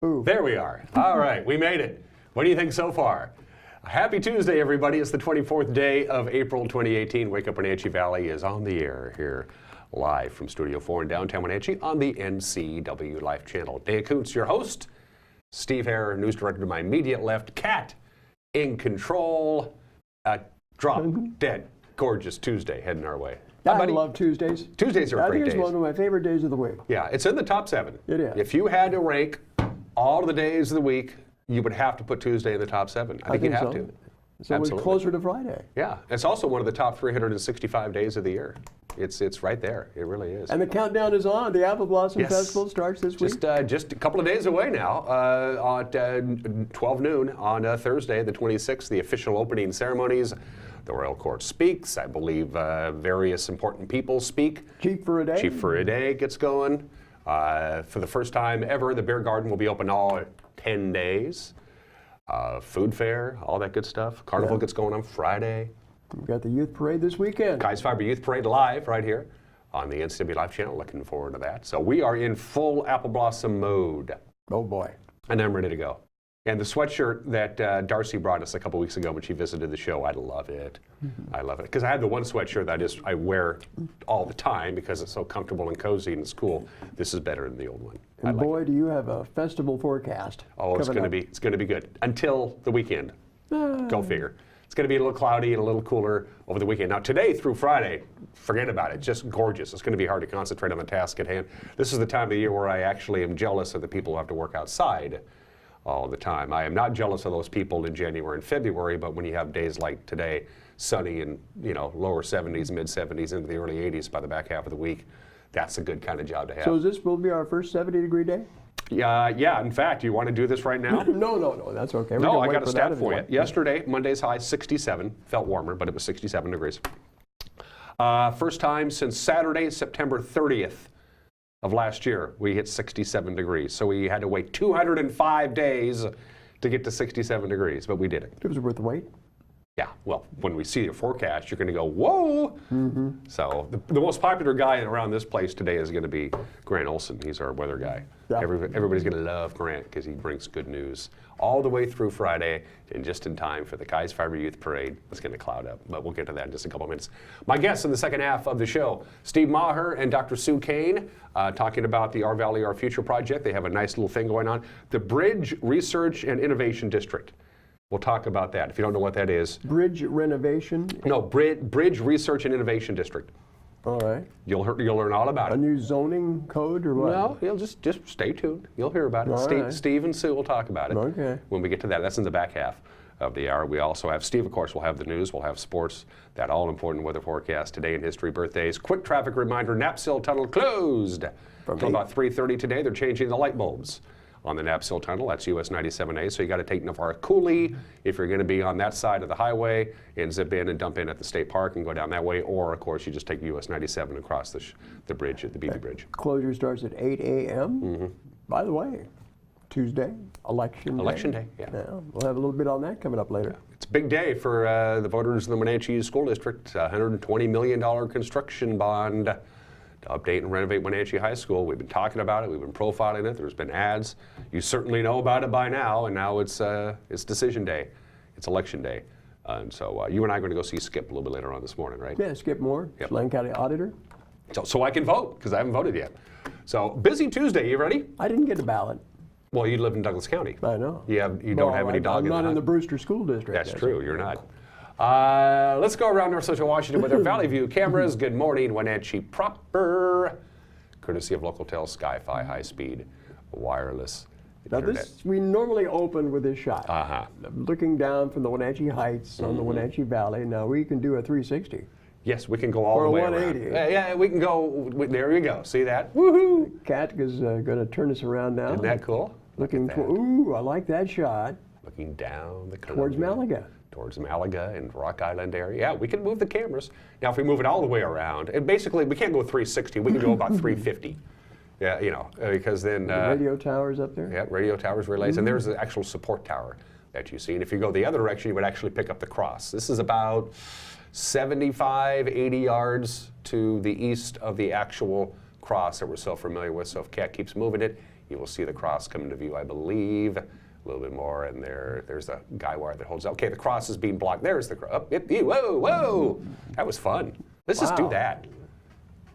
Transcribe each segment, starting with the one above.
Ooh. There we are. All right, we made it. What do you think so far? Happy Tuesday, everybody. It's the 24th day of April 2018. Wake Up Wenatchee Valley is on the air here live from Studio 4 in downtown Wenatchee on the NCW Life Channel. Dave Coots, your host. Steve Hare, news director to my immediate left. Kat in control. Drop, dead, gorgeous Tuesday heading our way. I love Tuesdays. Tuesdays are great days. I think it's one of my favorite days of the week. Yeah, it's in the top 7. It is. If you had to rank all of the days of the week, you would have to put Tuesday in the top 7. I think you'd have to. So we're closer to Friday. Yeah, it's also one of the top 365 days of the year. It's right there. It really is. And the countdown is on. The Apple Blossom Festival starts this week. Just a couple of days away now. At 12 noon on Thursday, the 26th, the official opening ceremonies. The Royal Court speaks. I believe various important people speak. Chief for a Day. Chief for a Day gets going. For the first time ever, the beer garden will be open all 10 days. Food fair, all that good stuff. Carnival gets going on Friday. We've got the youth parade this weekend. Kai's Fiber Youth Parade live right here on the NCW Life Channel. Looking forward to that. So we are in full Apple Blossom mode. Oh boy. And I'm ready to go. And the sweatshirt that Darcy brought us a couple weeks ago when she visited the show, I love it. I love it. Because I had the one sweatshirt that I wear all the time because it's so comfortable and cozy and it's cool. This is better than the old one. And boy, do you have a festival forecast. Oh, it's going to be good until the weekend. Go figure. It's going to be a little cloudy and a little cooler over the weekend. Now today through Friday, forget about it. Just gorgeous. It's going to be hard to concentrate on the task at hand. This is the time of the year where I actually am jealous of the people who have to work outside all the time. I am not jealous of those people in January and February, but when you have days like today, sunny and lower 70s, mid 70s into the early 80s by the back half of the week, that's a good kind of job to have. So is this will be our first 70-degree day? Yeah, in fact, you want to do this right now? No, that's okay. No, I got a stat for you. Yesterday, Monday's high, 67, felt warmer, but it was 67 degrees. First time since Saturday, September 30th of last year, we hit 67 degrees. So we had to wait 205 days to get to 67 degrees, but we did it. It was worth the wait. Yeah, well, when we see your forecast, you're going to go, whoa! So the most popular guy around this place today is going to be Grant Olson. He's our weather guy. Yeah. Everybody's going to love Grant because he brings good news all the way through Friday and just in time for the Kai's Fiber Youth Parade. It's going to cloud up, but we'll get to that in just a couple of minutes. My guests in the second half of the show, Steve Maher and Dr. Sue Kane, talking about the Our Valley, Our Future project. They have a nice little thing going on. The Bridge Research and Innovation District. We'll talk about that. If you don't know what that is. Bridge renovation? No, Bridge Research and Innovation District. All right. You'll learn all about it. A new zoning code or what? No, you'll just stay tuned. You'll hear about it. Steve and Sue will talk about it. Okay. When we get to that. That's in the back half of the hour. We also have Steve, of course, will have the news. We'll have sports, that all-important weather forecast, today in history, birthdays. Quick traffic reminder, Knapsill Tunnel closed until about 3:30 today. They're changing the light bulbs on the Knapsill Tunnel. That's US 97A, so you got to take Navarre Cooley if you're going to be on that side of the highway and zip in and dump in at the state park and go down that way, or of course you just take US 97 across the bridge at the BB Bridge. Closure starts at 8 a.m. By the way, Tuesday, election day. Yeah. We'll have a little bit on that coming up later. It's a big day for the voters in the Wenatchee School District. $120 million construction bond to update and renovate Wenatchee High School. We've been talking about it. We've been profiling it. There's been ads. You certainly know about it by now, and now it's decision day. It's election day. And so you and I are going to go see Skip a little bit later on this morning, right? Yeah, Skip Moore, Lane County Auditor. So I can vote, because I haven't voted yet. So busy Tuesday. You ready? I didn't get a ballot. Well, you live in Douglas County. I know. You don't have any dog in the hunt. I'm not in the Brewster School District. That's true. You're not. Let's go around North Central Washington with our Valley View cameras. Good morning, Wenatchee proper. Courtesy of Localtel Sky-Fi high-speed wireless internet. We normally open with this shot. Looking down from the Wenatchee Heights on the Wenatchee Valley. Now we can do a 360. Yes, we can go all the way 180. around. Yeah, we can go. There you go. See that? Woohoo! Kat is going to turn us around now. Isn't that cool? Looking ooh, I like that shot. Looking down the towards Malaga. Towards Malaga and Rock Island area. Yeah, we can move the cameras. Now, if we move it all the way around, and basically we can't go 360. We can go about 350. Yeah, because then the radio towers up there. Yeah, radio towers, relays, and there's the actual support tower that you see. And if you go the other direction, you would actually pick up the cross. This is about 75, 80 yards to the east of the actual cross that we're so familiar with. So if Kat keeps moving it, You will see the cross come into view, I believe. A little bit more, and there's a guy wire that holds up. Okay, the cross is being blocked. There's the cross. Whoa, whoa! That was fun. Let's just do that.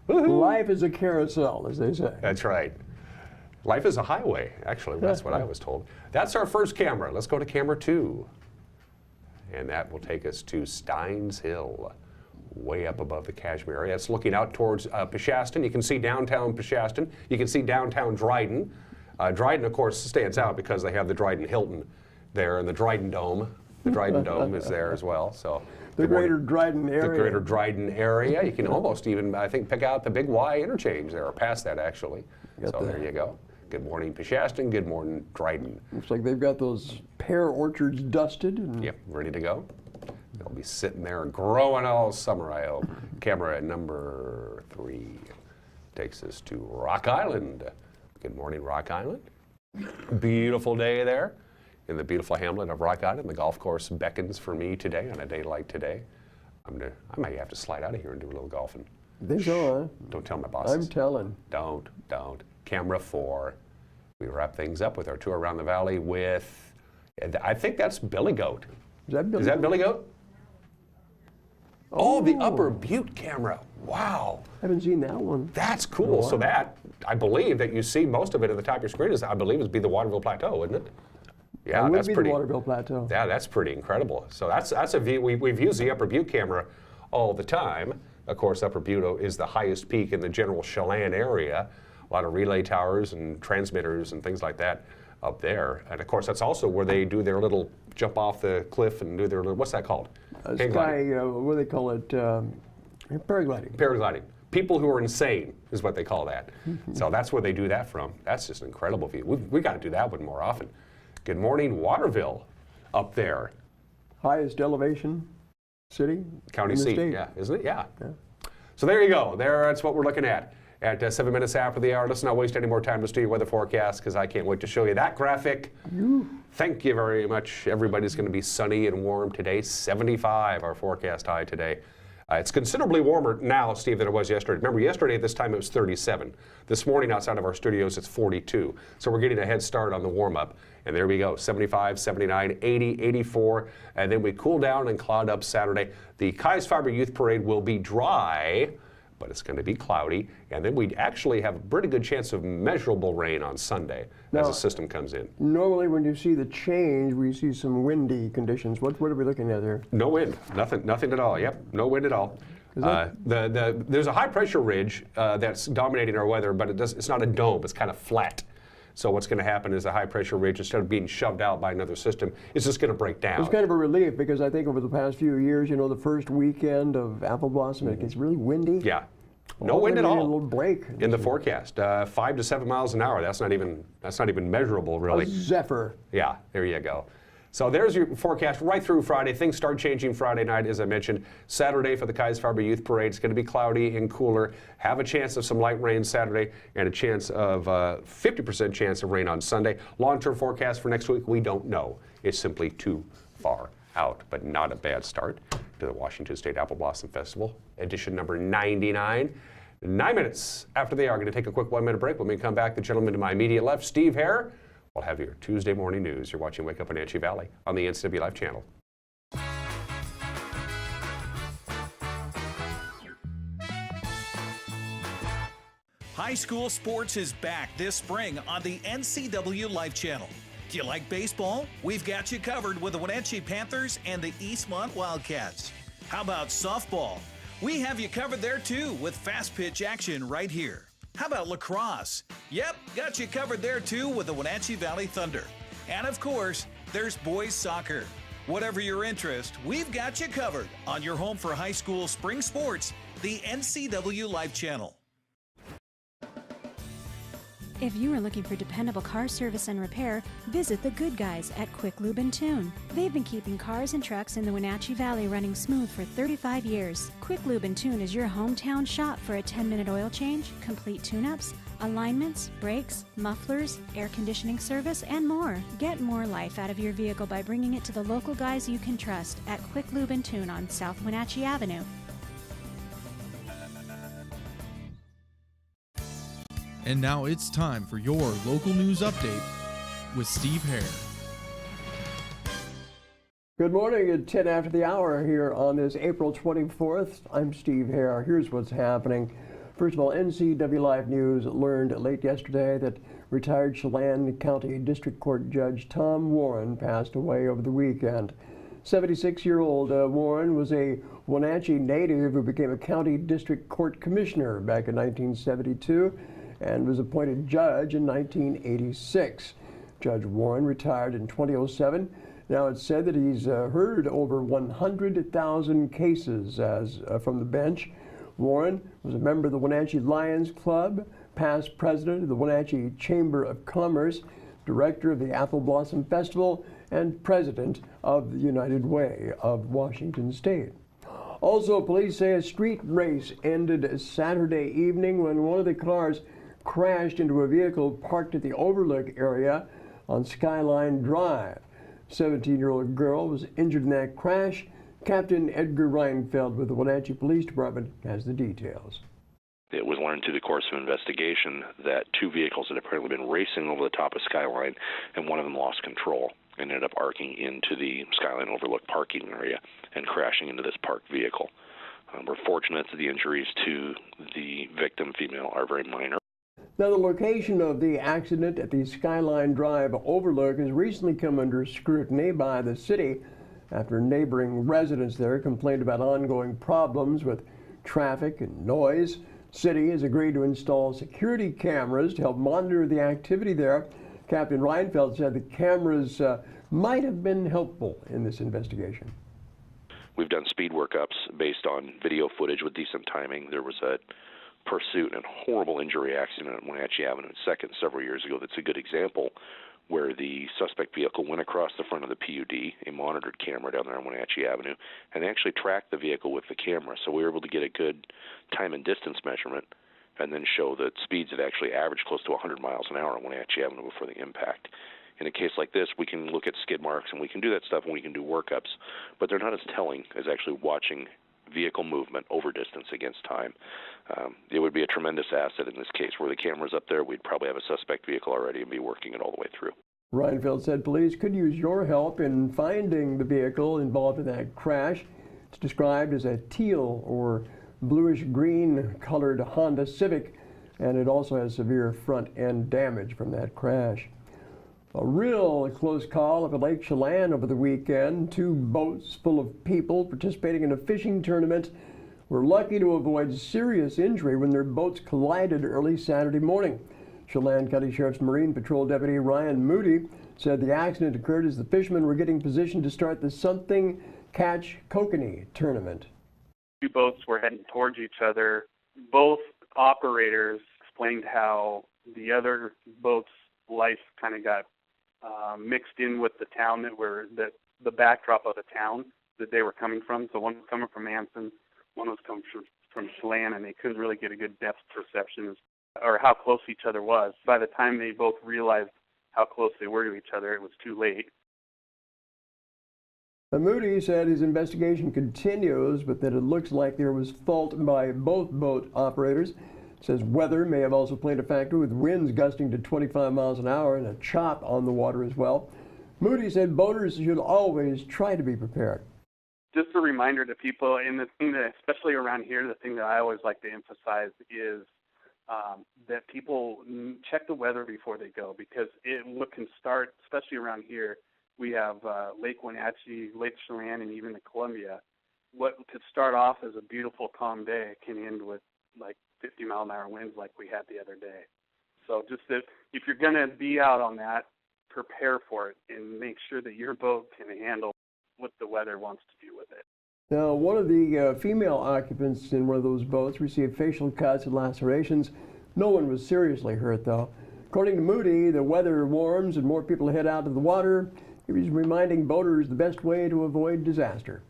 Woo-hoo. Life is a carousel, as they say. That's right. Life is a highway, actually. That's what I was told. That's our first camera. Let's go to camera 2. And that will take us to Steins Hill, way up above the Kashmir area. It's looking out towards Peshastin. You can see downtown Peshastin. You can see downtown Dryden. Dryden, of course, stands out because they have the Dryden Hilton there and the Dryden Dome. The Dryden Dome is there as well. So the greater Dryden area. The greater Dryden area. You can almost even, I think, pick out the Big Y interchange there, or past that, actually. So there you go. Good morning, Peshastin. Good morning, Dryden. Looks like they've got those pear orchards dusted. And yep, ready to go. They'll be sitting there and growing all summer, I hope. Camera number 3 takes us to Rock Island. Good morning, Rock Island. Beautiful day there in the beautiful hamlet of Rock Island. The golf course beckons for me today on a day like today. I might have to slide out of here and do a little golfing. I think so, huh? Don't tell my bosses. I'm telling. Don't. Camera 4. We wrap things up with our tour around the valley with, I think that's Billy Goat. Is that Billy Is that Goat? Billy Goat? Oh, the Upper Butte camera. Wow. I haven't seen that one. That's cool. Wow. So that, I believe that you see most of it at the top of your screen is, I believe, is be the Waterville Plateau, isn't it? Yeah, That that's would be pretty. the Waterville Plateau. Yeah, that's pretty incredible. So that's a view. We've used the Upper Butte camera all the time. Of course, Upper Butte is the highest peak in the general Chelan area. A lot of relay towers and transmitters and things like that up there. And of course, that's also where they do their little jump off the cliff and do their little, what's that called? Hang gliding. What do they call it? Paragliding. Paragliding. People who are insane is what they call that. So that's where they do that from. That's just an incredible view. We got to do that one more often. Good morning, Waterville, up there. Highest elevation city. County in the seat, state. yeah, isn't it? Yeah. So there you go. That's what we're looking at 7 minutes after the hour. Let's not waste any more time. Let's do your weather forecast because I can't wait to show you that graphic. Thank you very much. Everybody's going to be sunny and warm today. 75, our forecast high today. It's considerably warmer now, Steve, than it was yesterday. Remember, yesterday at this time it was 37. This morning outside of our studios it's 42. So we're getting a head start on the warm-up. And there we go, 75, 79, 80, 84. And then we cool down and cloud up Saturday. The Kai's Fiber Youth Parade will be dry, but it's going to be cloudy. And then we actually have a pretty good chance of measurable rain on Sunday as the system comes in. Normally when you see the change, we see some windy conditions. What are we looking at there? No wind, nothing at all. Yep, no wind at all. There's a high pressure ridge that's dominating our weather, but it's not a dome, it's kind of flat. So what's going to happen is the high pressure ridge, instead of being shoved out by another system, is just going to break down. It's kind of a relief because I think over the past few years, the first weekend of apple blossom, it gets really windy. Yeah. No wind at all. A little break in the forecast. 5 to 7 miles an hour. That's not even measurable, really. A zephyr. Yeah, there you go. So there's your forecast right through Friday. Things start changing Friday night, as I mentioned. Saturday for the Kai's Fiber Youth Parade. It's going to be cloudy and cooler. Have a chance of some light rain Saturday and a chance of 50% chance of rain on Sunday. Long-term forecast for next week, we don't know. It's simply too far out, but not a bad start to the Washington State Apple Blossom Festival, edition number 99. 9 minutes after the hour, going to take a quick 1 minute break. When we come back, the gentleman to my immediate left, Steve Hare, will have your Tuesday morning news. You're watching Wake Up Wenatchee Valley on the NCW Live channel. High school sports is back this spring on the NCW Live channel. Do you like baseball? We've got you covered with the Wenatchee Panthers and the Eastmont Wildcats. How about softball? We have you covered there too with fast pitch action right here. How about lacrosse? Yep, got you covered there too with the Wenatchee Valley Thunder. And of course, there's boys soccer. Whatever your interest, we've got you covered on your home for high school spring sports, the NCW Live channel. If you are looking for dependable car service and repair, visit the good guys at Quick Lube and Tune. They've been keeping cars and trucks in the Wenatchee Valley running smooth for 35 years. Quick Lube and Tune is your hometown shop for a 10-minute oil change, complete tune-ups, alignments, brakes, mufflers, air conditioning service, and more. Get more life out of your vehicle by bringing it to the local guys you can trust at Quick Lube and Tune on South Wenatchee Avenue. And now it's time for your local news update with Steve Hare. Good morning at 10 after the hour here on this April 24th. I'm Steve Hare. Here's what's happening. First of all, NCW Live News learned late yesterday that retired Chelan County District Court Judge Tom Warren passed away over the weekend. 76-year-old Warren was a Wenatchee native who became a county district court commissioner back in 1972 and was appointed judge in 1986. Judge Warren retired in 2007. Now it's said that he's heard over 100,000 cases from the bench. Warren was a member of the Wenatchee Lions Club, past president of the Wenatchee Chamber of Commerce, director of the Apple Blossom Festival, and president of the United Way of Washington State. Also, police say a street race ended Saturday evening when one of the cars crashed into a vehicle parked at the Overlook area on Skyline Drive. 17-year-old girl was injured in that crash. Captain Edgar Reinfeld with the Wenatchee Police Department has the details. It was learned through the course of investigation that two vehicles had apparently been racing over the top of Skyline, and one of them lost control and ended up arcing into the Skyline Overlook parking area and crashing into this parked vehicle. We're fortunate that the injuries to the victim female are very minor. Now, the location of the accident at the Skyline Drive Overlook has recently come under scrutiny by the city after neighboring residents there complained about ongoing problems with traffic and noise. City has agreed to install security cameras to help monitor the activity there. Captain Reinfeld said the cameras might have been helpful in this investigation. We've done speed workups based on video footage with decent timing. There was a pursuit and horrible injury accident on Wenatchee Avenue 2nd several years ago that's a good example, where the suspect vehicle went across the front of the PUD, a monitored camera down there on Wenatchee Avenue, and they actually tracked the vehicle with the camera. So we were able to get a good time and distance measurement and then show that speeds had actually averaged close to 100 miles an hour on Wenatchee Avenue before the impact. In a case like this, we can look at skid marks and we can do that stuff and we can do workups, but they're not as telling as actually watching vehicle movement over distance against time. It would be a tremendous asset in this case. Were the cameras up there, we'd probably have a suspect vehicle already and be working it all the way through. Reinfeld said police could use your help in finding the vehicle involved in that crash. It's described as a teal or bluish-green colored Honda Civic, and it also has severe front end damage from that crash. A real close call up at Lake Chelan over the weekend. Two boats full of people participating in a fishing tournament were lucky to avoid serious injury when their boats collided early Saturday morning. Chelan County Sheriff's Marine Patrol Deputy Ryan Moody said the accident occurred as the fishermen were getting positioned to start the Something Catch Kokanee tournament. Two boats were heading towards each other. Both operators explained how the other boat's life kind of got mixed in with the town the backdrop of the town that they were coming from. So one was coming from Anson, one was coming from Chelan, and they couldn't really get a good depth perception or how close each other was. By the time they both realized how close they were to each other, it was too late. Moody said his investigation continues, but that it looks like there was fault by both boat operators. Says weather may have also played a factor, with winds gusting to 25 miles an hour and a chop on the water as well. Moody said boaters should always try to be prepared. Just a reminder to people, and the thing that, especially around here, the thing that I always like to emphasize is that people check the weather before they go, because what can start, especially around here, we have Lake Wenatchee, Lake Chelan, and even the Columbia. What could start off as a beautiful, calm day can end with like 50-mile-an-hour winds like we had the other day. So just if you're going to be out on that, prepare for it and make sure that your boat can handle what the weather wants to do with it. Now, one of the female occupants in one of those boats received facial cuts and lacerations. No one was seriously hurt, though. According to Moody, the weather warms and more people head out to the water. He was reminding boaters the best way to avoid disaster.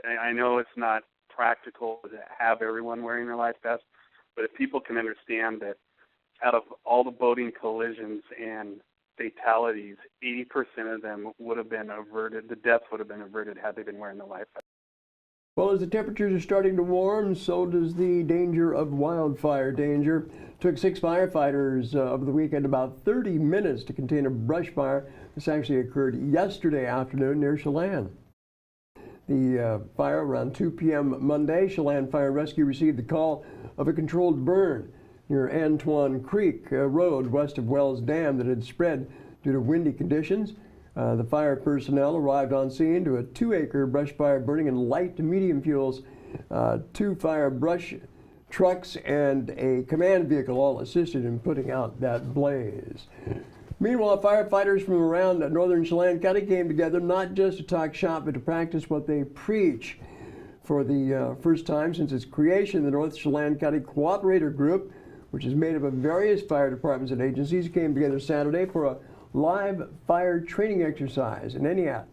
I know it's not practical to have everyone wearing their life vests, but if people can understand that out of all the boating collisions and fatalities, 80% of them would have been averted, the deaths would have been averted had they been wearing the life vest. Well, as the temperatures are starting to warm, so does the danger of wildfire danger. Took 6 firefighters over the weekend about 30 minutes to contain a brush fire. This actually occurred yesterday afternoon near Chelan. The fire around 2 p.m. Monday. Chelan Fire and Rescue received the call of a controlled burn near Antoine Creek Road west of Wells Dam that had spread due to windy conditions. The fire personnel arrived on scene to a 2-acre brush fire burning in light to medium fuels. 2 fire brush trucks and a command vehicle all assisted in putting out that blaze. Meanwhile, firefighters from around northern Chelan County came together not just to talk shop, but to practice what they preach. For the first time since its creation, the North Chelan County Cooperator Group, which is made up of various fire departments and agencies, came together Saturday for a live fire training exercise in Eniat.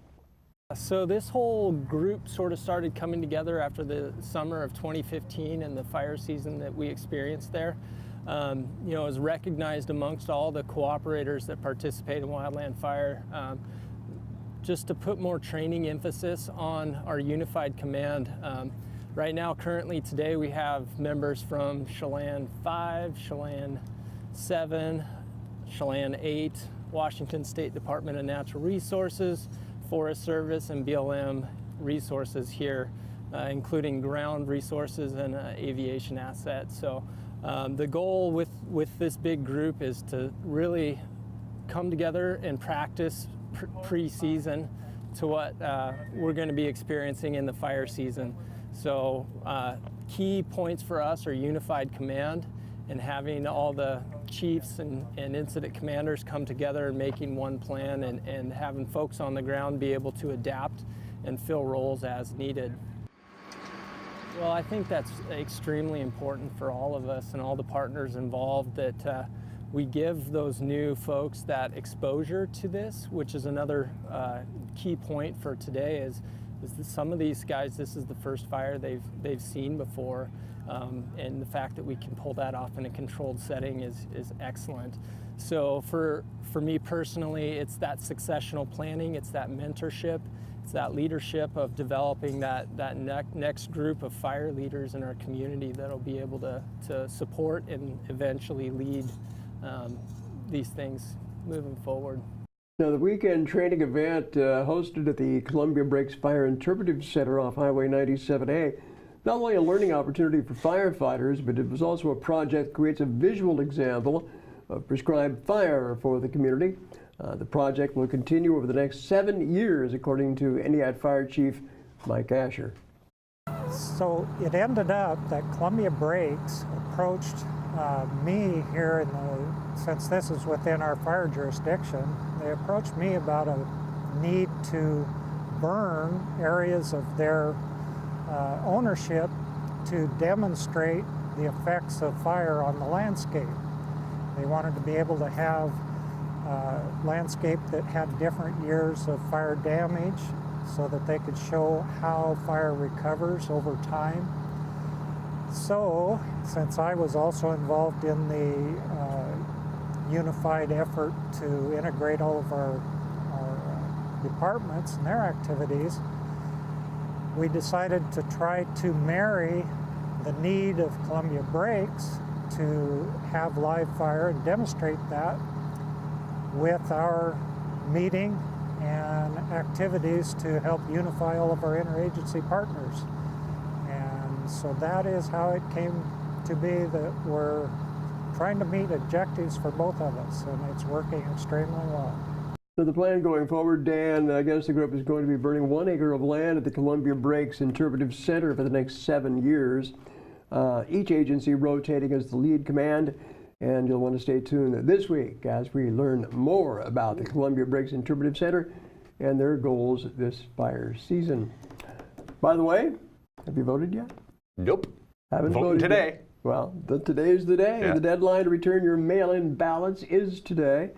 So this whole group sort of started coming together after the summer of 2015 and the fire season that we experienced there. You know, it was recognized amongst all the cooperators that participate in wildland fire just to put more training emphasis on our unified command. Right now, currently today, we have members from Chelan 5, Chelan 7, Chelan 8, Washington State Department of Natural Resources, Forest Service, and BLM resources here, including ground resources and aviation assets. So the goal with this big group is to really come together and practice pre-season to what we're going to be experiencing in the fire season. So key points for us are unified command and having all the chiefs and incident commanders come together and making one plan and having folks on the ground be able to adapt and fill roles as needed. Well, I think that's extremely important for all of us and all the partners involved that we give those new folks that exposure to this, which is another key point for today is that some of these guys, this is the first fire they've seen before. And the fact that we can pull that off in a controlled setting is excellent. So for me personally, it's that successional planning, it's that mentorship, it's that leadership of developing that next group of fire leaders in our community that'll be able to support and eventually lead these things moving forward. Now, the weekend training event hosted at the Columbia Breaks Fire Interpretive Center off Highway 97A. Not only a learning opportunity for firefighters, but it was also a project that creates a visual example of prescribed fire for the community. The project will continue over the next 7 years, according to Eniat Fire Chief Mike Asher. So it ended up that Columbia Breaks approached me here since this is within our fire jurisdiction, they approached me about a need to burn areas of their ownership to demonstrate the effects of fire on the landscape. They wanted to be able to have landscape that had different years of fire damage so that they could show how fire recovers over time. So, since I was also involved in the unified effort to integrate all of our departments and their activities, we decided to try to marry the need of Columbia Breaks to have live fire and demonstrate that with our meeting and activities to help unify all of our interagency partners. And so that is how it came to be that we're trying to meet objectives for both of us, and it's working extremely well. So the plan going forward, Dan, I guess the group is going to be burning 1 acre of land at the Columbia Breaks Interpretive Center for the next 7 years. Each agency rotating as the lead command, and you'll want to stay tuned this week as we learn more about the Columbia Breaks Interpretive Center and their goals this fire season. By the way, have you voted yet? Nope. Haven't Voting voted today. Yet. Well, today's the day. Yeah. The deadline to return your mail-in ballots is today.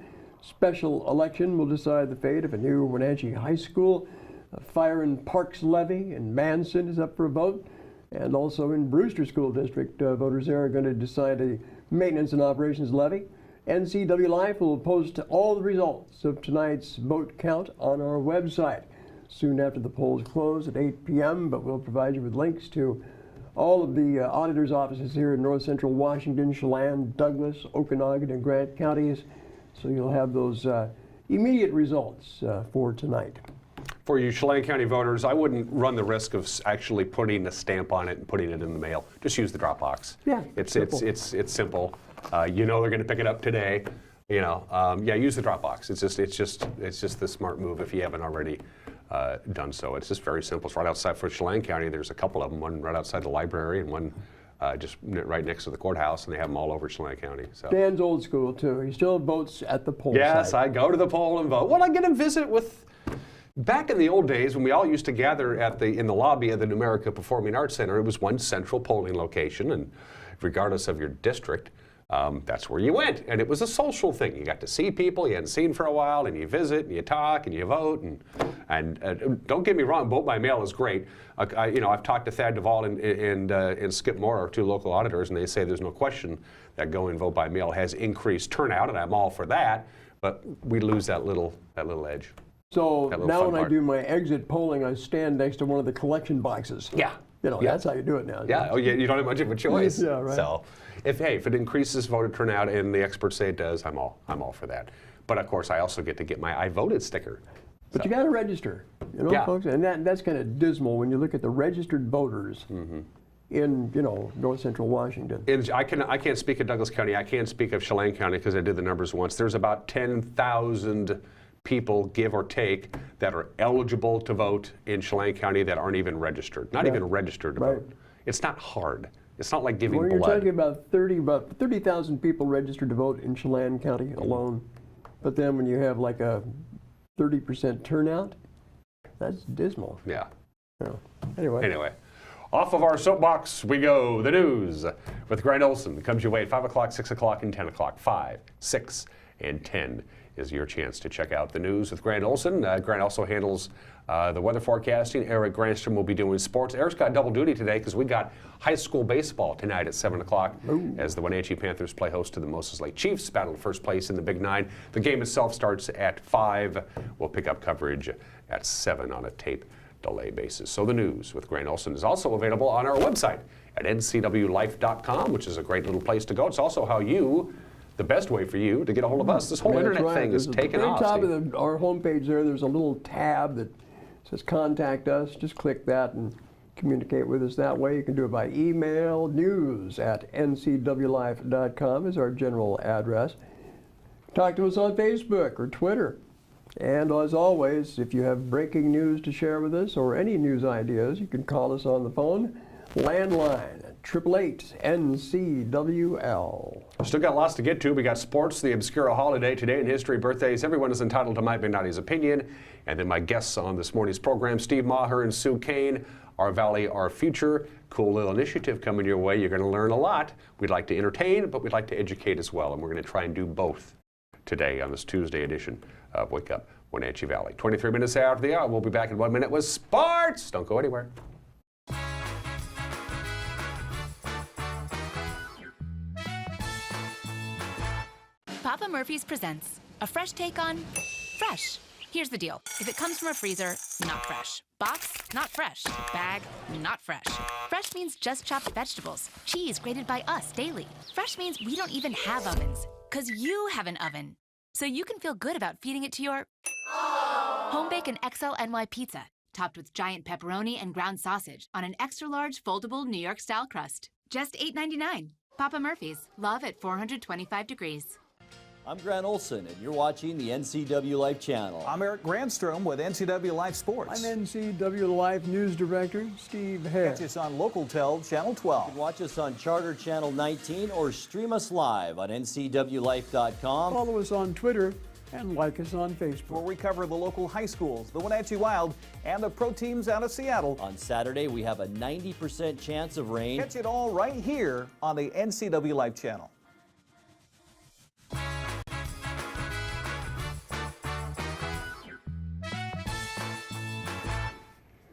Special election will decide the fate of a new Wenatchee High School. A fire and parks levy in Manson is up for a vote. And also in Brewster School District, voters there are going to decide a maintenance and operations levy. NCW Life will post all the results of tonight's vote count on our website. soon after the polls close at 8 p.m., but we'll provide you with links to all of the auditor's offices here in north central Washington, Chelan, Douglas, Okanogan, and Grant counties. So you'll have those immediate results for tonight. For you Chelan County voters, I wouldn't run the risk of actually putting a stamp on it and putting it in the mail. Just use the drop box. Yeah, it's simple. it's simple. You know they're going to pick it up today. You know, yeah, use the drop box. It's just the smart move if you haven't already done so. It's just very simple. It's right outside for Chelan County. There's a couple of them. One right outside the library and one just right next to the courthouse, and they have them all over Chelan County. So. Dan's old school too. He still votes at the poll Yes, site. I go to the poll and vote. Well, I get a visit with. Back in the old days, when we all used to gather in the lobby of the Numerica Performing Arts Center, it was one central polling location, and regardless of your district, that's where you went. And it was a social thing. You got to see people you hadn't seen for a while, and you visit, and you talk, and you vote. And don't get me wrong, vote by mail is great. I've talked to Thad Duvall and Skip Moore, our two local auditors, and they say there's no question that go and vote by mail has increased turnout, and I'm all for that. But we lose that little edge. So now when I part. do my exit polling, I stand next to one of the collection boxes. Yeah. Yeah. That's how you do it now. Yeah. Oh, yeah. You don't have much of a choice. Yeah, right. So, if it increases voter turnout, and the experts say it does, I'm all for that. But of course, I also get to get my I voted sticker. But you got to register, Yeah. folks, and that's kind of dismal when you look at the registered voters in north central Washington. I can't speak of Douglas County. I can't speak of Chelan County because I did the numbers once. There's about 10,000 people, give or take, that are eligible to vote in Chelan County that aren't even registered. Not even registered to vote. It's not hard. It's not like giving Well, blood. you're talking about 30,000 people registered to vote in Chelan County alone. But then when you have like a 30% turnout, that's dismal. Yeah. Anyway. Off of our soapbox we go. The news with Grant Olson comes your way at 5 o'clock, 6 o'clock, and 10 o'clock. 5, 6, and 10 is your chance to check out the news with Grant Olson. Grant also handles the weather forecasting. Eric Granstrom will be doing sports. Eric's got double duty today because we got high school baseball tonight at 7 o'clock as the Wenatchee Panthers play host to the Moses Lake Chiefs, battle first place in the Big Nine. The game itself starts at 5. We'll pick up coverage at 7 on a tape delay basis. So the news with Grant Olson is also available on our website at ncwlife.com, which is a great little place to go. It's also the best way for you to get a hold of us. This whole internet thing is taking off. At the very top of our homepage there's a little tab that says contact us. Just click that and communicate with us that way. You can do it by email. news@ncwlife.com is our general address. Talk to us on Facebook or Twitter. And as always, if you have breaking news to share with us or any news ideas, you can call us on the phone. Landline at 888-NCWL. Still got lots to get to. We got sports, the Obscura holiday today, and history, birthdays. Everyone is entitled to Mike McNally's opinion. And then my guests on this morning's program, Steve Maher and Sue Kane, Our Valley, Our Future. Cool little initiative coming your way. You're going to learn a lot. We'd like to entertain, but we'd like to educate as well. And we're going to try and do both today on this Tuesday edition of Wake Up Wenatchee Valley. 23 minutes after the hour. We'll be back in 1 minute with sports. Don't go anywhere. Papa Murphy's presents a fresh take on fresh. Here's the deal. If it comes from a freezer, not fresh. Box, not fresh. Bag, not fresh. Fresh means just chopped vegetables. Cheese grated by us daily. Fresh means we don't even have ovens, because you have an oven. So you can feel good about feeding it to your home bacon XL NY pizza, topped with giant pepperoni and ground sausage on an extra large foldable New York style crust. Just $8.99. Papa Murphy's. Love at 425 degrees. I'm Grant Olson, and you're watching the NCW Life channel. I'm Eric Grandstrom with NCW Life Sports. I'm NCW Life News Director Steve Hare. Catch us on Local Tel Channel 12. You can watch us on Charter Channel 19 or stream us live on ncwlife.com. Follow us on Twitter and like us on Facebook. Where we cover the local high schools, the Wenatchee Wild, and the pro teams out of Seattle. On Saturday, we have a 90% chance of rain. Catch it all right here on the NCW Life channel.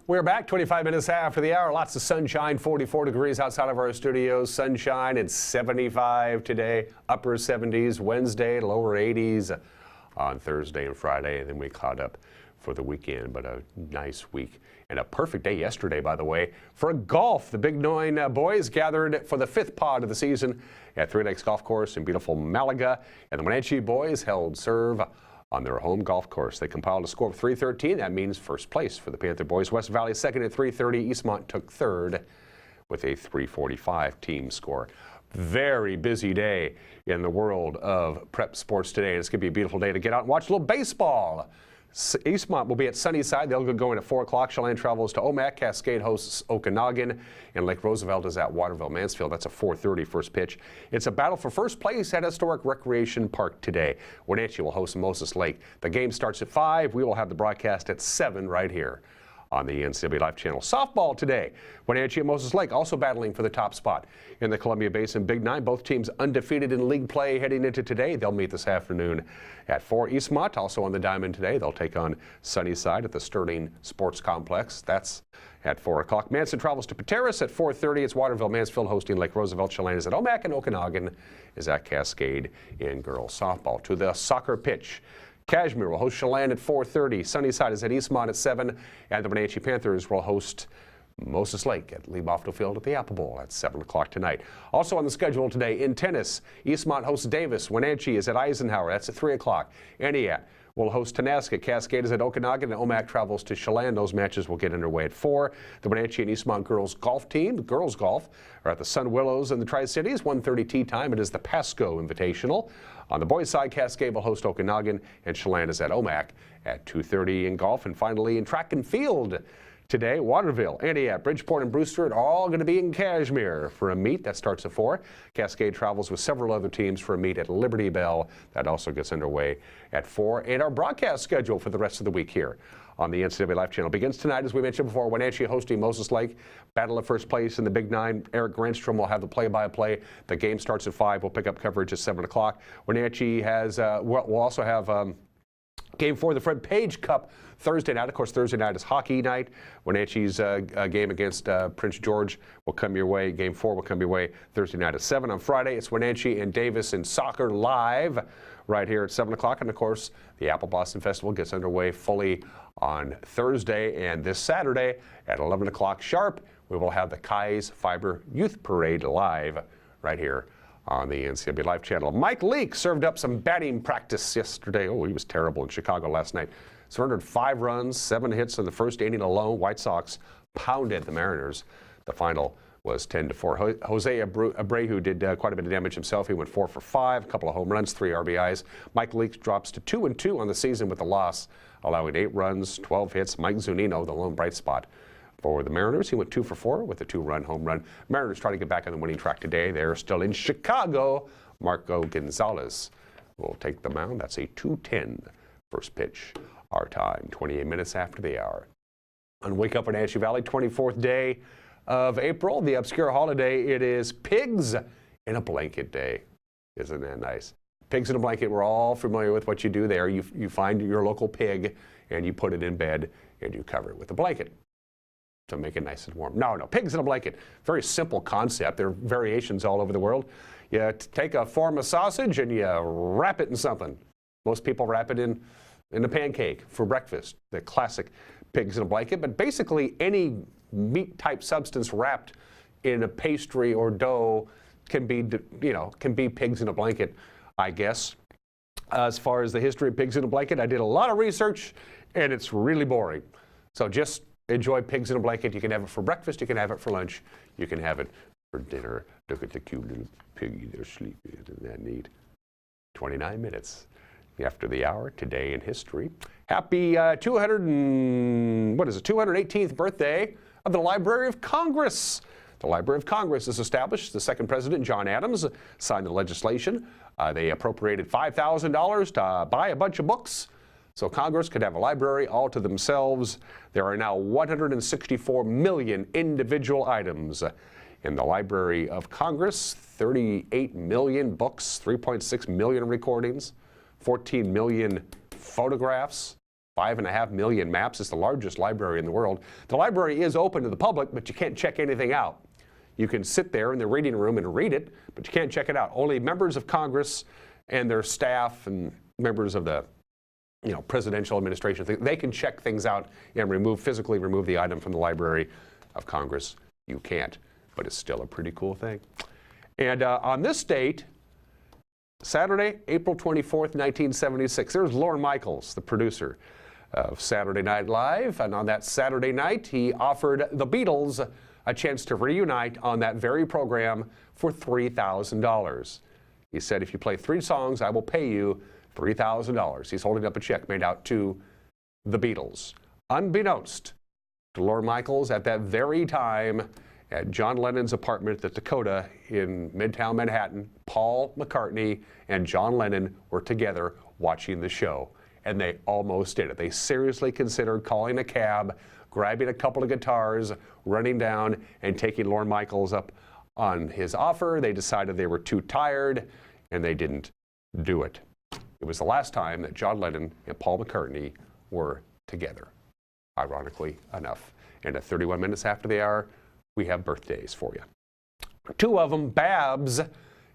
We're back 25 minutes after the hour. Lots of sunshine, 44 degrees outside of our studios. Sunshine and 75 today, upper 70s Wednesday, lower 80s on Thursday and Friday, and then we caught up for the weekend, but a nice week and a perfect day yesterday, by the way, for golf. The Big Nine boys gathered for the 5th pod of the season at Three Lakes Golf Course in beautiful Malaga, and the Wenatchee boys held serve on their home golf course. They compiled a score of 313. That means first place for the Panther boys. West Valley second at 330. Eastmont took third with a 345 team score. Very busy day in the world of prep sports today. It's going to be a beautiful day to get out and watch a little baseball. Eastmont will be at Sunnyside. They'll get going at 4 o'clock. Chelan travels to Omak. Cascade hosts Okanagan. And Lake Roosevelt is at Waterville-Mansfield. That's a 4:30 first pitch. It's a battle for first place at Historic Recreation Park today. Wenatchee will host Moses Lake. The game starts at 5. We will have the broadcast at 7 right here on the NCW Life Channel. Softball today. Wenatchee and Moses Lake also battling for the top spot in the Columbia Basin Big Nine. Both teams undefeated in league play heading into today. They'll meet this afternoon at 4. Eastmont also on the diamond today. They'll take on Sunnyside at the Sterling Sports Complex. That's at 4 o'clock. Manson travels to Pateros at 4:30. It's Waterville-Mansfield hosting Lake Roosevelt. Chelan is at Omak, and Okanagan is at Cascade in girls softball. To the soccer pitch. Kashmir will host Chelan at 4:30. Sunnyside is at Eastmont at 7. And the Wenatchee Panthers will host Moses Lake at Lee Bofto Field at the Apple Bowl at 7 o'clock tonight. Also on the schedule today in tennis, Eastmont hosts Davis. Wenatchee is at Eisenhower. That's at 3 o'clock. Aniat will host Tonasket. Cascade is at Okanagan, and Omak travels to Chelan. Those matches will get underway at 4. The Wenatchee and Eastmont girls golf team, girls golf, are at the Sun Willows in the Tri-Cities. 1:30 tee time. It is the Pasco Invitational. On the boys' side, Cascade will host Okanagan, and Chelan is at Omak at 2:30 in golf. And finally, in track and field today, Waterville, Aniat, Bridgeport, and Brewster are all going to be in Kashmir for a meet that starts at 4. Cascade travels with several other teams for a meet at Liberty Bell. That also gets underway at 4. And our broadcast schedule for the rest of the week here on the NCW Life Channel begins tonight, as we mentioned before. Wenatchee hosting Moses Lake. Battle of first place in the Big Nine. Eric Granstrom will have the play-by-play. The game starts at 5. We'll pick up coverage at 7 o'clock. Wenatchee has, we'll also have Game 4 of the Fred Page Cup Thursday night. Of course, Thursday night is hockey night. Wenatchee's game against Prince George will come your way. Game 4 will come your way Thursday night at 7. On Friday, it's Wenatchee and Davis in soccer live right here at 7 o'clock. And, of course, the Apple Boston Festival gets underway fully on Thursday. And this Saturday at 11 o'clock sharp, we will have the Kai's Fiber Youth Parade live right here on the NCW Life Channel. Mike Leake served up some batting practice yesterday. Oh, he was terrible in Chicago last night. Surrendered 5 runs, 7 hits in the first inning alone. White Sox pounded the Mariners. The final was 10-4. Jose Abreu did quite a bit of damage himself. He went 4 for 5, a couple of home runs, 3 RBIs. Mike Leake drops to 2-2 on the season with a loss, allowing 8 runs, 12 hits. Mike Zunino, the lone bright spot for the Mariners. He went 2 for 4 with a 2-run home run. Mariners try to get back on the winning track today. They're still in Chicago. Marco Gonzalez will take the mound. That's a 2:10 first pitch. Our time, 28 minutes after the hour. On Wake Up Wenatchee Valley, 24th day of April, the obscure holiday, it is Pigs in a Blanket Day. Isn't that nice? Pigs in a blanket, we're all familiar with what you do there. You find your local pig and you put it in bed and you cover it with a blanket to make it nice and warm. No, pigs in a blanket. Very simple concept. There are variations all over the world. You take a form of sausage and you wrap it in something. Most people wrap it in a pancake for breakfast, the classic pigs in a blanket. But basically any meat-type substance wrapped in a pastry or dough can be pigs in a blanket, I guess. As far as the history of pigs in a blanket, I did a lot of research, and it's really boring. So just enjoy pigs in a blanket. You can have it for breakfast. You can have it for lunch. You can have it for dinner. Look at the cute little piggy there sleeping. Isn't that neat? 29 minutes after the hour, today in history. Happy 218th birthday of the Library of Congress. The Library of Congress is established. The second president, John Adams, signed the legislation. They appropriated $5,000 to buy a bunch of books so Congress could have a library all to themselves. There are now 164 million individual items in the Library of Congress, 38 million books, 3.6 million recordings, 14 million photographs, 5.5 million maps. It's the largest library in the world. The library is open to the public, but you can't check anything out. You can sit there in the reading room and read it, but you can't check it out. Only members of Congress and their staff and members of the presidential administration. They can check things out and physically remove the item from the Library of Congress. You can't, but it's still a pretty cool thing. And on this date, Saturday, April 24th, 1976, there's Lorne Michaels, the producer of Saturday Night Live. And on that Saturday night, he offered the Beatles a chance to reunite on that very program for $3,000. He said, if you play 3 songs, I will pay you $3,000. He's holding up a check made out to the Beatles. Unbeknownst to Lorne Michaels, at that very time, at John Lennon's apartment at Dakota in Midtown Manhattan, Paul McCartney and John Lennon were together watching the show. And they almost did it. They seriously considered calling a cab, grabbing a couple of guitars, running down and taking Lorne Michaels up on his offer. They decided they were too tired and they didn't do it. It was the last time that John Lennon and Paul McCartney were together, ironically enough. And at 31 minutes after the hour, we have birthdays for you. 2 of them. Babs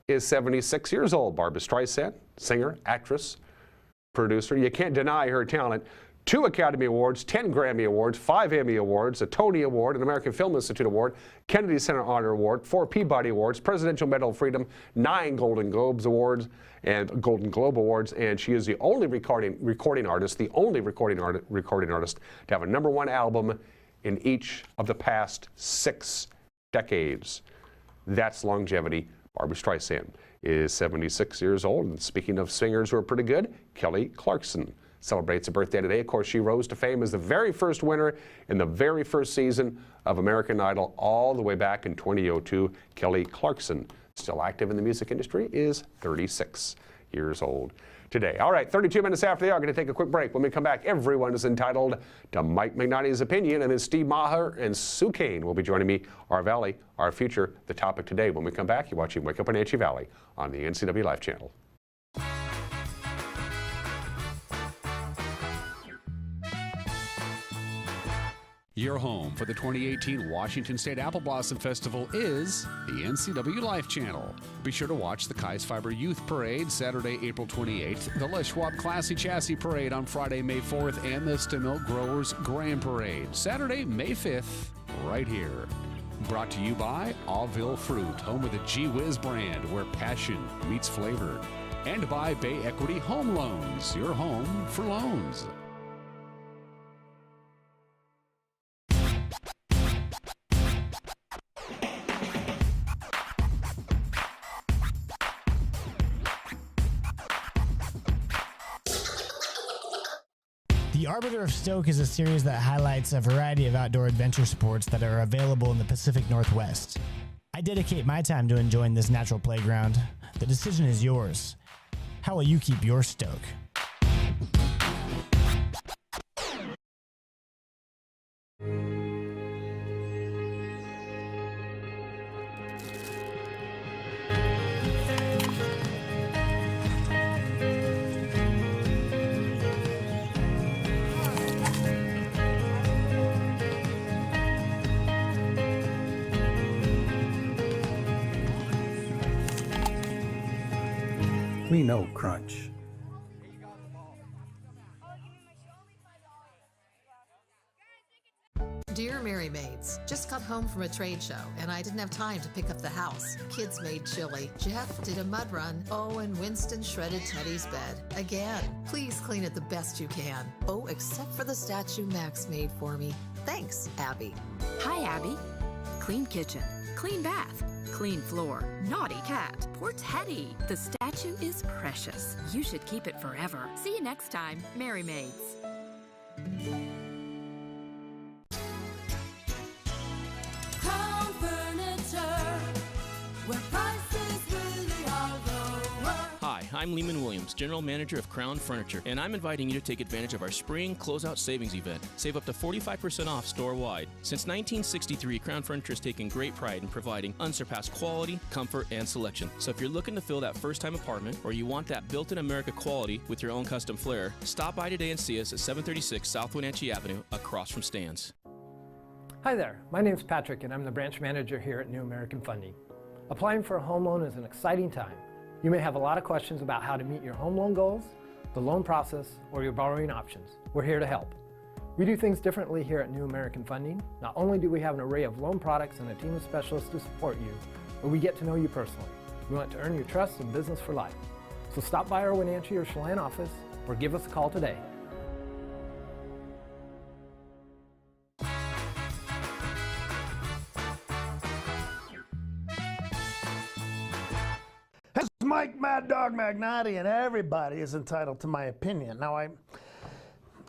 is 76 years old. Barbra Streisand, singer, actress, producer. You can't deny her talent. 2 Academy Awards, 10 Grammy Awards, 5 Emmy Awards, a Tony Award, an American Film Institute Award, Kennedy Center Honor Award, 4 Peabody Awards, Presidential Medal of Freedom, 9 Golden Globes Awards and Golden Globe Awards, and she is the only recording artist to have a #1 album in each of the past 6 decades. That's longevity. Barbra Streisand is 76 years old. And speaking of singers who are pretty good, Kelly Clarkson celebrates a birthday today. Of course, she rose to fame as the very first winner in the very first season of American Idol all the way back in 2002. Kelly Clarkson, still active in the music industry, is 36 years old today. All right, 32 minutes after the hour, I'm going to take a quick break. When we come back, everyone is entitled to Mike Magnani's opinion, and then Steve Maher and Sue Kane will be joining me. Our Valley, our future, the topic today. When we come back, you're watching Wake Up Wenatchee Valley on the NCW Life channel. Your home for the 2018 Washington State Apple Blossom Festival is the NCW Life channel. Be sure to watch the Kais Fiber Youth Parade Saturday, April 28th, the Les Schwab Classy Chassis Parade on Friday, May 4th, and the Stemilk Growers Grand Parade Saturday, May 5th, right here. Brought to you by Auville Fruit, home of the Gee Whiz brand, where passion meets flavor. And by Bay Equity Home Loans, your home for loans. The Arbiter of Stoke is a series that highlights a variety of outdoor adventure sports that are available in the Pacific Northwest. I dedicate my time to enjoying this natural playground. The decision is yours. How will you keep your stoke? We know crunch. Dear Mary Maids, just got home from a trade show and I didn't have time to pick up the house. Kids made chili. Jeff did a mud run. Oh, and Winston shredded Teddy's bed. Again, please clean it the best you can. Oh, except for the statue Max made for me. Thanks, Abby. Hi, Abby. Clean kitchen, clean bath, clean floor, naughty cat, poor Teddy. The statue is precious. You should keep it forever. See you next time, Mary Maids. Crown Furniture, where prices really are lower. Hi, I'm Lehman Williams, General Manager of Crown Furniture, and I'm inviting you to take advantage of our spring closeout savings event. Save up to 45% off store-wide. Since 1963, Crown Furniture has taken great pride in providing unsurpassed quality, comfort, and selection. So if you're looking to fill that first-time apartment, or you want that built-in America quality with your own custom flair, stop by today and see us at 736 South Wenatchee Avenue, across from Stan's. Hi there, my name's Patrick and I'm the branch manager here at New American Funding. Applying for a home loan is an exciting time. You may have a lot of questions about how to meet your home loan goals, the loan process, or your borrowing options, we're here to help. We do things differently here at New American Funding. Not only do we have an array of loan products and a team of specialists to support you, but we get to know you personally. We want to earn your trust and business for life. So stop by our Wenatchee or Chelan office or give us a call today. It's Mike Mad Dog Magnotti, and everybody is entitled to my opinion. Now, I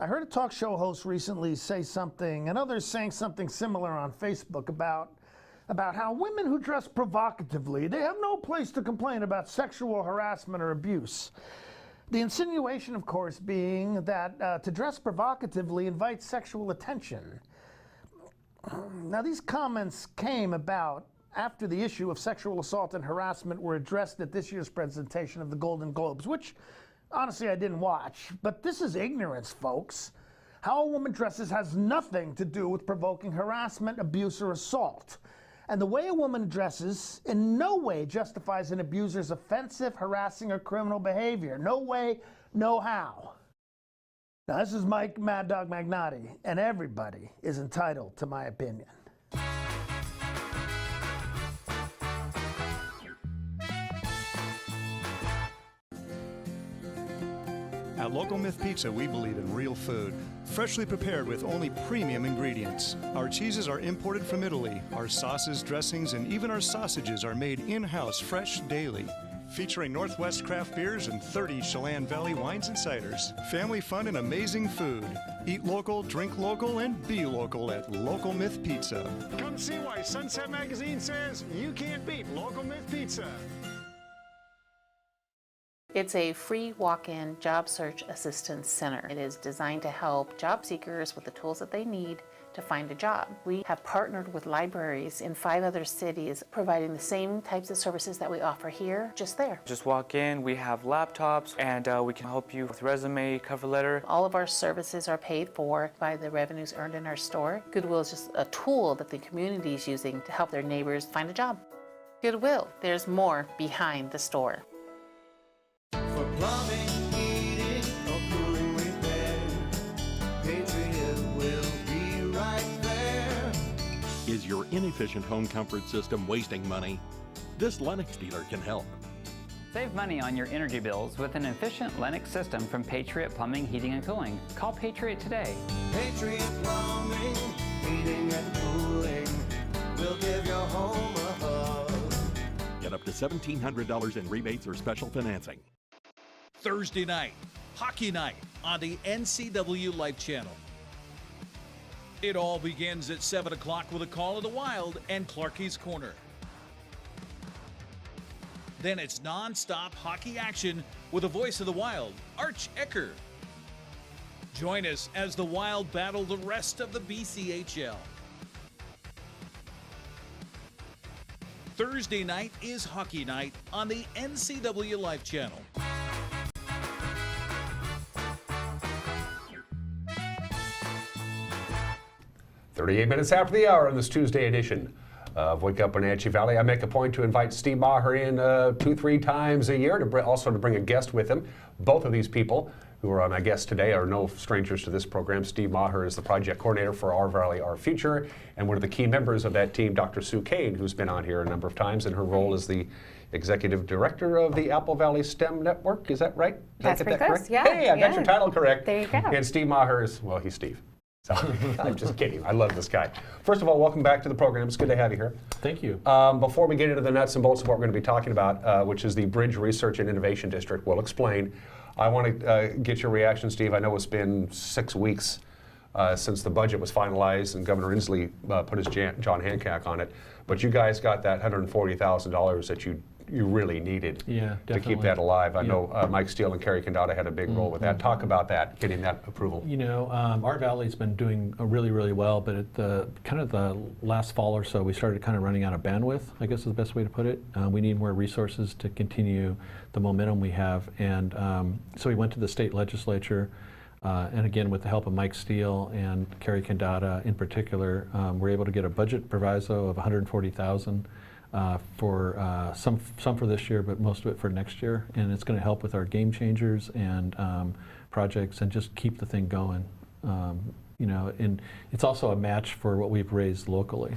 heard a talk show host recently say something, and others saying something similar on Facebook about how women who dress provocatively, they have no place to complain about sexual harassment or abuse. The insinuation, of course, being that to dress provocatively invites sexual attention. Now, these comments came about after the issue of sexual assault and harassment were addressed at this year's presentation of the Golden Globes, which, honestly, I didn't watch. But this is ignorance, folks. How a woman dresses has nothing to do with provoking harassment, abuse, or assault. And the way a woman dresses in no way justifies an abuser's offensive, harassing, or criminal behavior. No way, no how. Now, this is Mike Mad Dog Magnotti, and everybody is entitled to my opinion. At Local Myth Pizza, we believe in real food, freshly prepared with only premium ingredients. Our cheeses are imported from Italy. Our sauces, dressings, and even our sausages are made in-house, fresh daily. Featuring Northwest craft beers and 30 Chelan Valley wines and ciders. Family fun and amazing food. Eat local, drink local, and be local at Local Myth Pizza. Come see why Sunset Magazine says you can't beat Local Myth Pizza. It's a free walk-in job search assistance center. It is designed to help job seekers with the tools that they need to find a job. We have partnered with libraries in 5 other cities, providing the same types of services that we offer here, just there. Just walk in, we have laptops, and we can help you with resume, cover letter. All of our services are paid for by the revenues earned in our store. Goodwill is just a tool that the community is using to help their neighbors find a job. Goodwill, there's more behind the store. For plumbing, heating, or cooling repair, Patriot will be right there. Is your inefficient home comfort system wasting money? This Lennox dealer can help. Save money on your energy bills with an efficient Lennox system from Patriot Plumbing, Heating, and Cooling. Call Patriot today. Patriot Plumbing, Heating, and Cooling will give your home a hug. Get up to $1,700 in rebates or special financing. Thursday night, hockey night on the NCW Life Channel. It all begins at 7 o'clock with a call of the Wild and Clarkie's Corner. Then it's non-stop hockey action with a voice of the Wild, Arch Ecker. Join us as the Wild battle the rest of the BCHL. Thursday night is hockey night on the NCW Life Channel. 38 minutes after the hour on this Tuesday edition of Wake Up Wenatchee Valley. I make a point to invite Steve Maher in 2-3 times a year, also to bring a guest with him. Both of these people who are my guests today are no strangers to this program. Steve Maher is the project coordinator for Our Valley, Our Future, and one of the key members of that team, Dr. Sue Kane, who's been on here a number of times, and her role is the executive director of the Apple Valley STEM Network. Is that right? Did That's I get pretty that close, correct? yeah. Hey, I got your title correct. There you go. And Steve Maher is, well, he's Steve. So I'm just kidding. I love this guy. First of all, welcome back to the program. It's good to have you here. Thank you. Before we get into the nuts and bolts of what we're going to be talking about, which is the Bridge Research and Innovation District, we'll explain. I want to get your reaction, Steve. I know it's been 6 weeks since the budget was finalized and Governor Inslee put his John Hancock on it. But you guys got that $140,000 that you really needed to keep that alive. I know Mike Steele and Kerry Condata had a big role with that. Talk about that, getting that approval. You know, our valley's been doing really, really well, but at the kind of the last fall or so, we started kind of running out of bandwidth, I guess is the best way to put it. We need more resources to continue the momentum we have. And so we went to the state legislature, and again, with the help of Mike Steele and Kerry Condata in particular, we're able to get a budget proviso of $140,000 for some for this year, but most of it for next year. And it's going to help with our game changers and projects and just keep the thing going. You know, and it's also a match for what we've raised locally.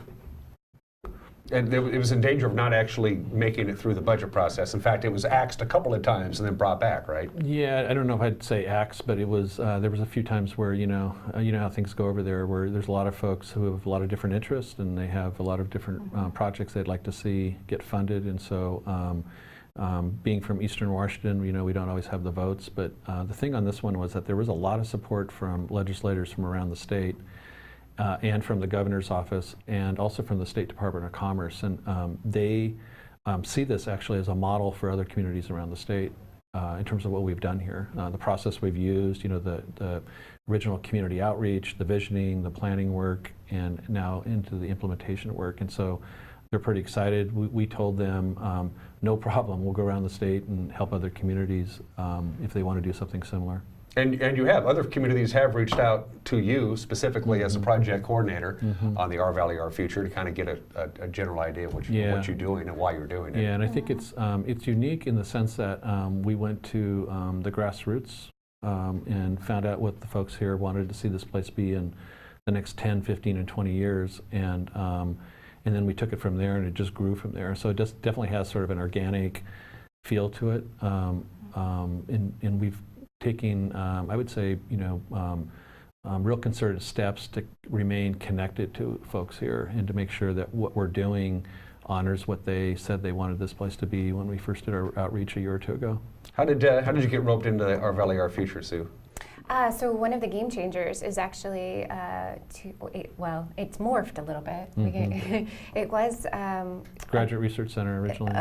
And it was in danger of not actually making it through the budget process. In fact, it was axed a couple of times and then brought back, right? Yeah, I don't know if I'd say axe, but it was. There was a few times where you know how things go over there, where there's a lot of folks who have a lot of different interests and they have a lot of different projects they'd like to see get funded. And so, being from Eastern Washington, you know, we don't always have the votes. But the thing on this one was that there was a lot of support from legislators from around the state. And from the governor's office, and also from the State Department of Commerce. And they see this actually as a model for other communities around the state in terms of what we've done here. The process we've used, you know, the original community outreach, the visioning, the planning work, and now into the implementation work. And so they're pretty excited. We told them, no problem, we'll go around the state and help other communities if they want to do something similar. And you have, other communities have reached out to you specifically as a project coordinator on the Our Valley, Our Future to kind of get a general idea of what you're doing and why you're doing it. Yeah, and I think it's unique in the sense that we went to the grassroots and found out what the folks here wanted to see this place be in the next 10, 15, and 20 years. And then we took it from there and it just grew from there. So it just definitely has sort of an organic feel to it. And we've taking, I would say, you know, real concerted steps to remain connected to folks here and to make sure that what we're doing honors what they said they wanted this place to be when we first did our outreach a year or two ago. How did you get roped into Our Valley, Our Future, Sue? So one of the game changers is actually, it's morphed a little bit. It was Graduate Research Center originally.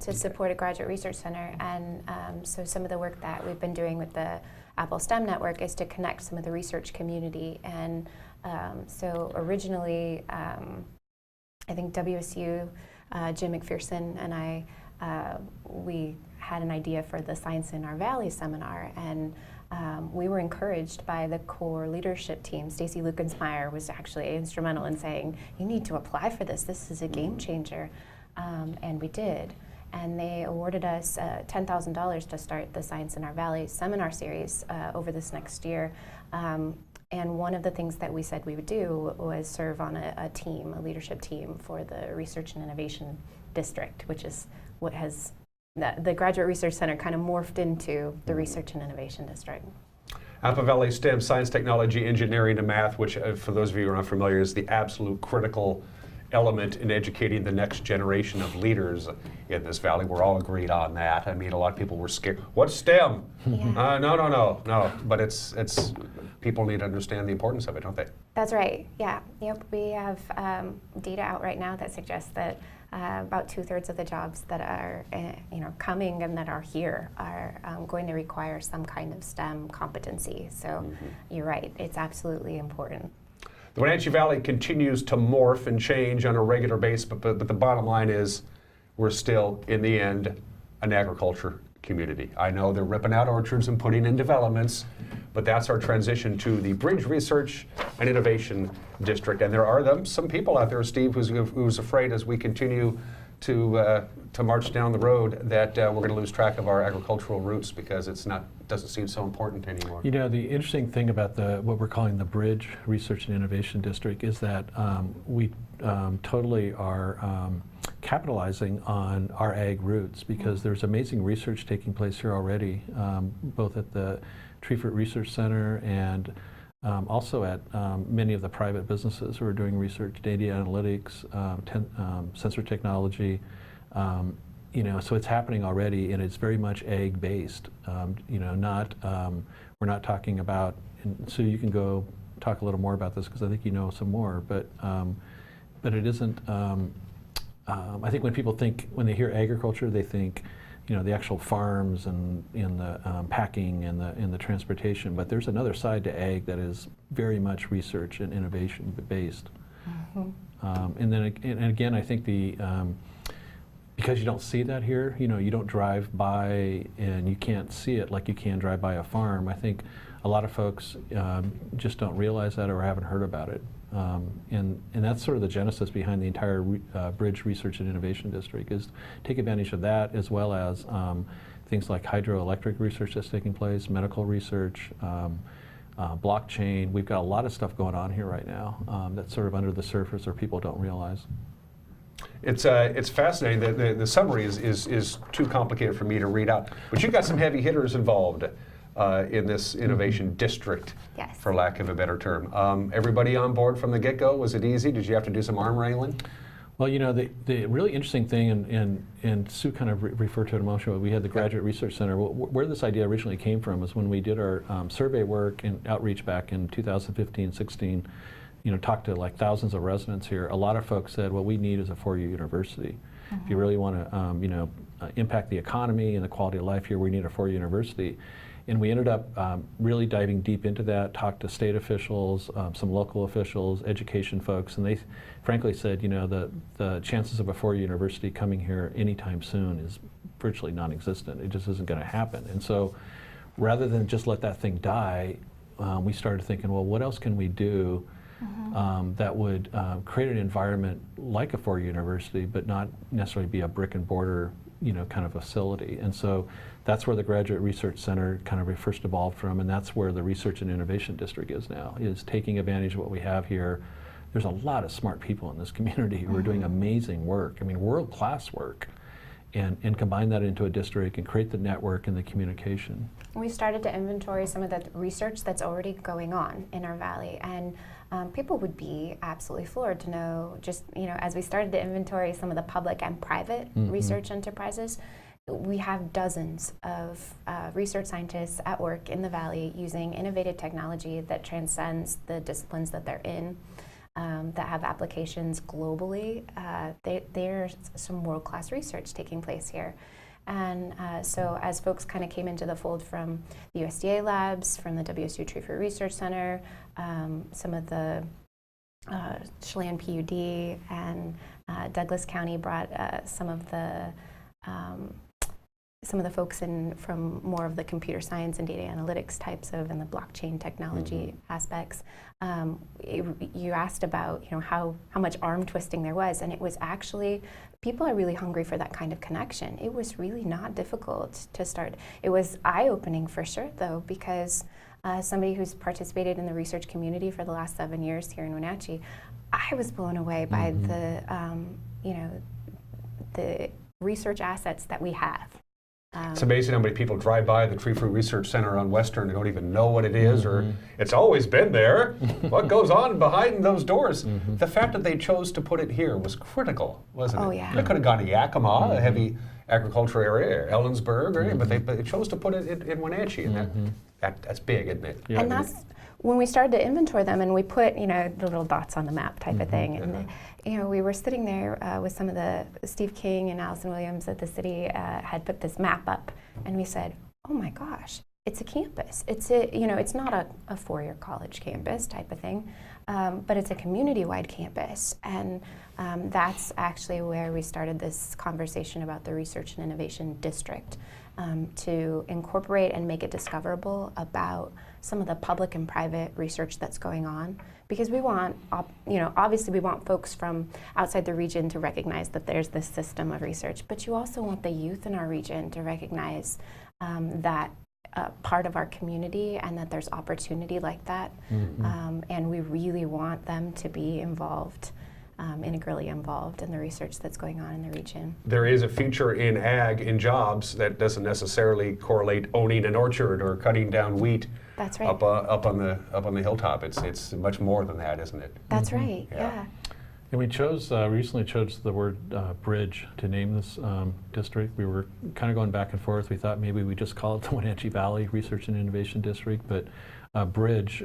To support a graduate research center, and so some of the work that we've been doing with the Apple STEM Network is to connect some of the research community. And so originally, I think WSU, Jim McPherson and I, we had an idea for the Science in Our Valley seminar, and we were encouraged by the core leadership team. Stacy Lukensmeyer was actually instrumental in saying, you need to apply for this. This is a game changer. And we did. And they awarded us $10,000 to start the Science in Our Valley seminar series over this next year. And one of the things that we said we would do was serve on a team, a leadership team for the Research and Innovation District, which is what has the Graduate Research Center kind of morphed into the Research and Innovation District. Apple Valley STEM, Science, Technology, Engineering, and Math, which for those of you who are not familiar is the absolute critical element in educating the next generation of leaders in this valley. We're all agreed on that. I mean, a lot of people were scared. What's STEM? No. But it's people need to understand the importance of it, don't they? That's right. Yeah. Yep. We have data out right now that suggests that about 2/3 of the jobs that are coming and that are here are going to require some kind of STEM competency. So you're right. It's absolutely important. The Wenatchee Valley continues to morph and change on a regular basis, but the bottom line is we're still, in the end, an agriculture community. I know they're ripping out orchards and putting in developments, but that's our transition to the Bridge Research and Innovation District. And there are some people out there, Steve, who's afraid as we continue to march down the road that we're going to lose track of our agricultural roots because doesn't seem so important anymore. You know, the interesting thing about what we're calling the Bridge Research and Innovation District is that we totally are capitalizing on our ag roots because there's amazing research taking place here already, both at the Tree Fruit Research Center and also at many of the private businesses who are doing research, data analytics, sensor technology. So it's happening already, and it's very much ag-based. We're not talking about. And so you can go talk a little more about this because I think you know some more. But it isn't. I think when they hear agriculture, they think, the actual farms and the packing and the transportation. But there's another side to ag that is very much research and innovation based. And again, I think because you don't see that here, you don't drive by and you can't see it like you can drive by a farm. I think a lot of folks just don't realize that or haven't heard about it. And that's sort of the genesis behind the entire Bridge Research and Innovation District, is take advantage of that, as well as things like hydroelectric research that's taking place, medical research, blockchain. We've got a lot of stuff going on here right now that's sort of under the surface or people don't realize. It's fascinating. The summary is too complicated for me to read out, but you've got some heavy hitters involved in this innovation district, yes, for lack of a better term. Everybody on board from the get-go? Was it easy? Did you have to do some arm wrangling? Well, you know, the really interesting thing, and Sue kind of referred to it a moment ago, we had the Graduate Research Center. Where this idea originally came from was when we did our survey work and outreach back in 2015-16, you know, talked to like thousands of residents here. A lot of folks said, what we need is a four-year university. If you really want to, you know, impact the economy and the quality of life here, we need a four-year university. And we ended up really diving deep into that, talked to state officials, some local officials, education folks, and they frankly said, you know, the chances of a four-year university coming here anytime soon is virtually non-existent. It just isn't going to happen. And so rather than just let that thing die, we started thinking, well, what else can we do that would create an environment like a four-year university, but not necessarily be a brick and mortar, you know, kind of facility. And so that's where the Graduate Research Center kind of first evolved from, and that's where the Research and Innovation District is now, is taking advantage of what we have here. There's a lot of smart people in this community who are doing amazing work, I mean, world-class work, and combine that into a district and create the network and the communication. We started to inventory some of the research that's already going on in our valley, and people would be absolutely floored to know, just, you know, as we started to inventory some of the public and private research enterprises, we have dozens of research scientists at work in the valley using innovative technology that transcends the disciplines that they're in, that have applications globally. There's some world-class research taking place here. And so as folks kind of came into the fold from the USDA labs, from the WSU Tree Fruit Research Center, some of the Chelan PUD and Douglas County brought some of the folks in from more of the computer science and data analytics types of, and the blockchain technology aspects. You asked about, you know, how much arm twisting there was, and it was actually, people are really hungry for that kind of connection. It was really not difficult to start. It was eye-opening for sure, though, because somebody who's participated in the research community for the last 7 years here in Wenatchee, I was blown away by the, you know, the research assets that we have. It's amazing how many people drive by the Tree Fruit Research Center on Western and don't even know what it is, or it's always been there. What goes on behind those doors? The fact that they chose to put it here was critical, wasn't it? Oh, yeah. They could have gone to Yakima, a heavy agricultural area, or Ellensburg, or, but they chose to put it in Wenatchee, and that's big, isn't it? And that's when we started to inventory them, and we put, you know, the little dots on the map type of thing. And you know, we were sitting there with some of the, Steve King and Allison Williams at the city had put this map up, and we said, oh my gosh, it's a campus. It's a, you know, it's not a four-year college campus type of thing, but it's a community-wide campus. And that's actually where we started this conversation about the Research and Innovation District, to incorporate and make it discoverable about some of the public and private research that's going on. Because we want, you know, obviously we want folks from outside the region to recognize that there's this system of research, but you also want the youth in our region to recognize that part of our community and that there's opportunity like that. And we really want them to be involved, integrally involved in the research that's going on in the region. There is a future in ag, in jobs, that doesn't necessarily correlate owning an orchard or cutting down wheat. That's right. Up on the hilltop. It's much more than that, isn't it? That's right. Yeah. And we chose recently chose the word bridge to name this district. We were kind of going back and forth. We thought maybe we just call it the Wenatchee Valley Research and Innovation District, but bridge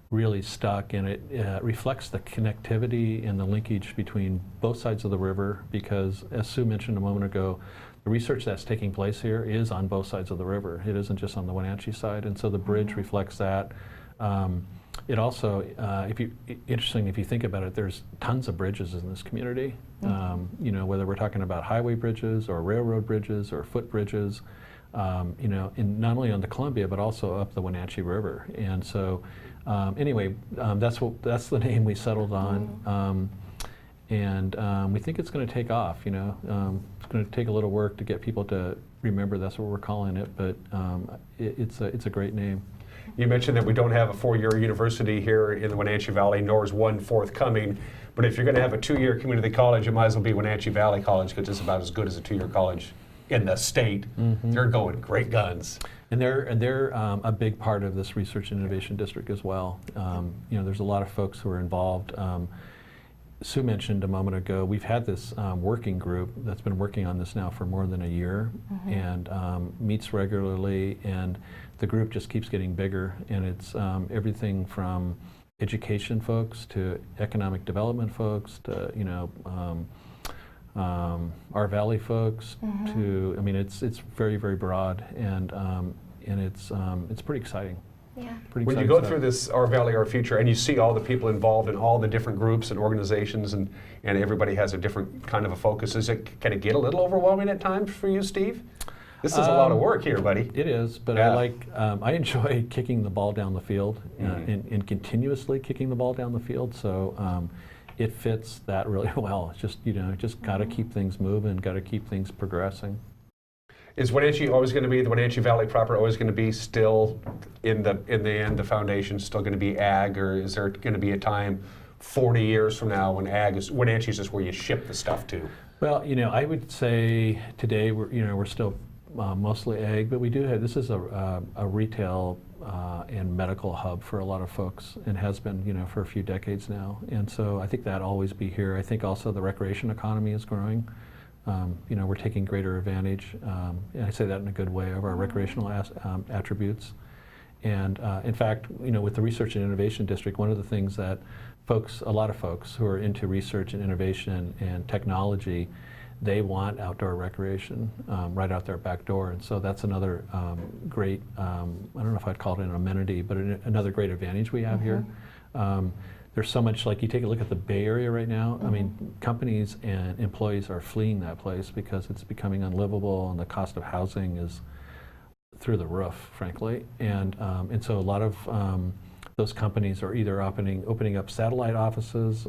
really stuck, and it reflects the connectivity and the linkage between both sides of the river, because as Sue mentioned a moment ago, the research that's taking place here is on both sides of the river. It isn't just on the Wenatchee side, and so the bridge reflects that. It also, interesting, if you think about it, there's tons of bridges in this community. You know, whether we're talking about highway bridges or railroad bridges or foot bridges, you know, not only on the Columbia, but also up the Wenatchee River. And so Anyway, that's the name we settled on, and we think it's going to take off. You know, it's going to take a little work to get people to remember that's what we're calling it, but it's a great name. You mentioned that we don't have a 4-year university here in the Wenatchee Valley, nor is one forthcoming. But if you're going to have a 2-year community college, it might as well be Wenatchee Valley College, because it's about as good as a 2-year college in the state. They're going great guns. And they're a big part of this research and innovation district as well. You know, there's a lot of folks who are involved. Sue mentioned a moment ago, we've had this working group that's been working on this now for more than a year, and meets regularly, and the group just keeps getting bigger, and it's everything from education folks to economic development folks to, you know, our Valley folks to, I mean, it's very, very broad, and it's pretty exciting. Yeah. When you go through this Our Valley, Our Future, and you see all the people involved in all the different groups and organizations, and everybody has a different kind of a focus, can it get a little overwhelming at times for you, Steve? This is a lot of work here, buddy. It is, but I enjoy kicking the ball down the field and continuously kicking the ball down the field. So it fits that really well. It's just, you know, just got to keep things moving, got to keep things progressing. Is Wenatchee always going to be, the Wenatchee Valley proper always going to be still, in the end, the foundation still going to be ag, or is there going to be a time 40 years from now when Wenatchee is just where you ship the stuff to? Well, you know, I would say today we're still mostly ag, but we do have, this is a retail and medical hub for a lot of folks, and has been, you know, for a few decades now. And so I think that'll always be here. I think also the recreation economy is growing. You know, we're taking greater advantage, and I say that in a good way, of our recreational attributes. And in fact, you know, with the Research and Innovation District, one of the things that a lot of folks who are into research and innovation and technology, they want outdoor recreation right out their back door. And so that's another great, I don't know if I'd call it an amenity, but another great advantage we have here. There's so much, like you take a look at the Bay Area right now, I mean, companies and employees are fleeing that place because it's becoming unlivable, and the cost of housing is through the roof, frankly. And so a lot of those companies are either opening up satellite offices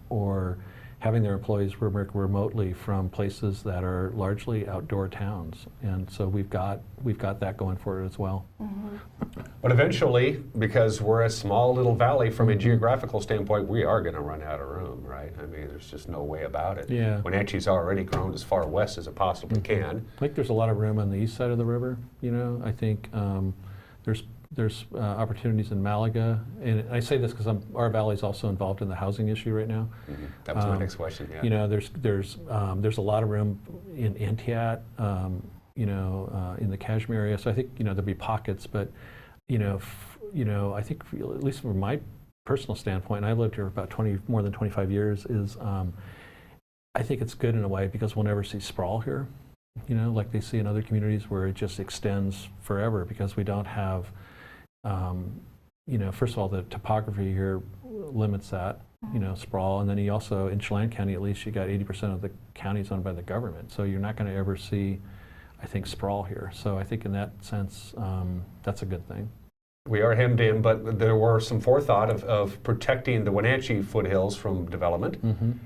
or having their employees work remotely from places that are largely outdoor towns. And so we've got that going for it as well. But eventually, because we're a small little valley from a geographical standpoint, we are going to run out of room, right? I mean, there's just no way about it. Yeah. Wenatchee's already grown as far west as it possibly can. I think there's a lot of room on the east side of the river, you know. I think there's opportunities in Malaga, and I say this because our valley's also involved in the housing issue right now. That was my next question. Yeah. You know, there's a lot of room in Entiat, you know, in the Kashmir area. So I think, you know, there'll be pockets, but you know, I think at least from my personal standpoint, and I've lived here about more than 25 years, is I think it's good in a way because we'll never see sprawl here. You know, like they see in other communities where it just extends forever because we don't have. You know, first of all, the topography here limits that, you know, sprawl. And then you also, in Chelan County at least, you got 80% of the counties owned by the government. So you're not going to ever see, I think, sprawl here. So I think in that sense, that's a good thing. We are hemmed in, but there were some forethought of protecting the Wenatchee foothills from development.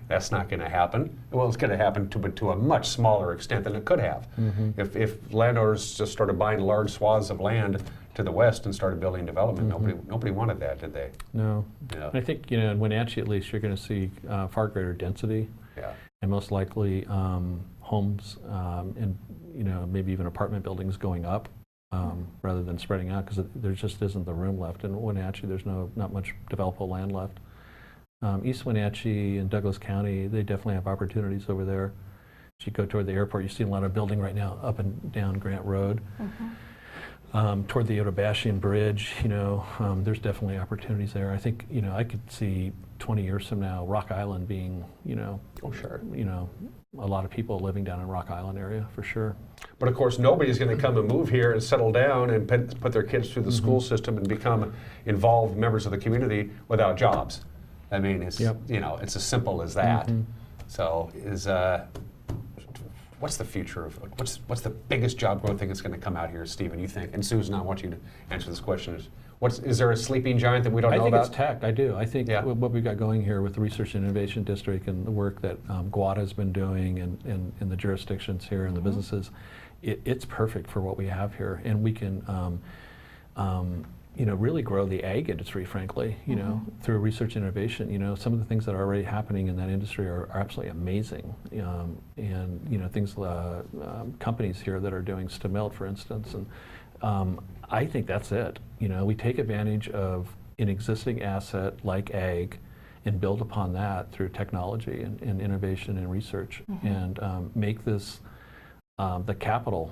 That's not going to happen. Well, it's going to happen to a much smaller extent than it could have. If landowners just started buying large swaths of land to the west and started building development, nobody wanted that, did they? No. Yeah. I think, you know, in Wenatchee at least, you're going to see far greater density, and most likely homes and, you know, maybe even apartment buildings going up. Rather than spreading out, because there just isn't the room left. In Wenatchee, there's not much developable land left. East Wenatchee and Douglas County, they definitely have opportunities over there. As you go toward the airport, you see a lot of building right now up and down Grant Road. Toward the Otobashian Bridge, you know, there's definitely opportunities there. I think, you know, I could see 20 years from now, Rock Island being, you know, you know, a lot of people living down in Rock Island area for sure. But of course, nobody's going to come and move here and settle down and put their kids through the school system and become involved members of the community without jobs. I mean, it's you know, it's as simple as that. So what's the future of what's the biggest job growth thing that's going to come out here, Stephen? You think? And Susan, I want you to answer this question. Is there a sleeping giant that we don't know about? I think it's tech. I do. I think what we've got going here with the Research and Innovation District and the work that GWADA has been doing and the jurisdictions here and the businesses, it's perfect for what we have here, and we can really grow the ag industry, frankly, through research and innovation. Some of the things that are already happening in that industry are absolutely amazing. And, things, companies here that are doing stem milk, for instance. And I think that's it. We take advantage of an existing asset like ag and build upon that through technology and innovation and research and make this the capital,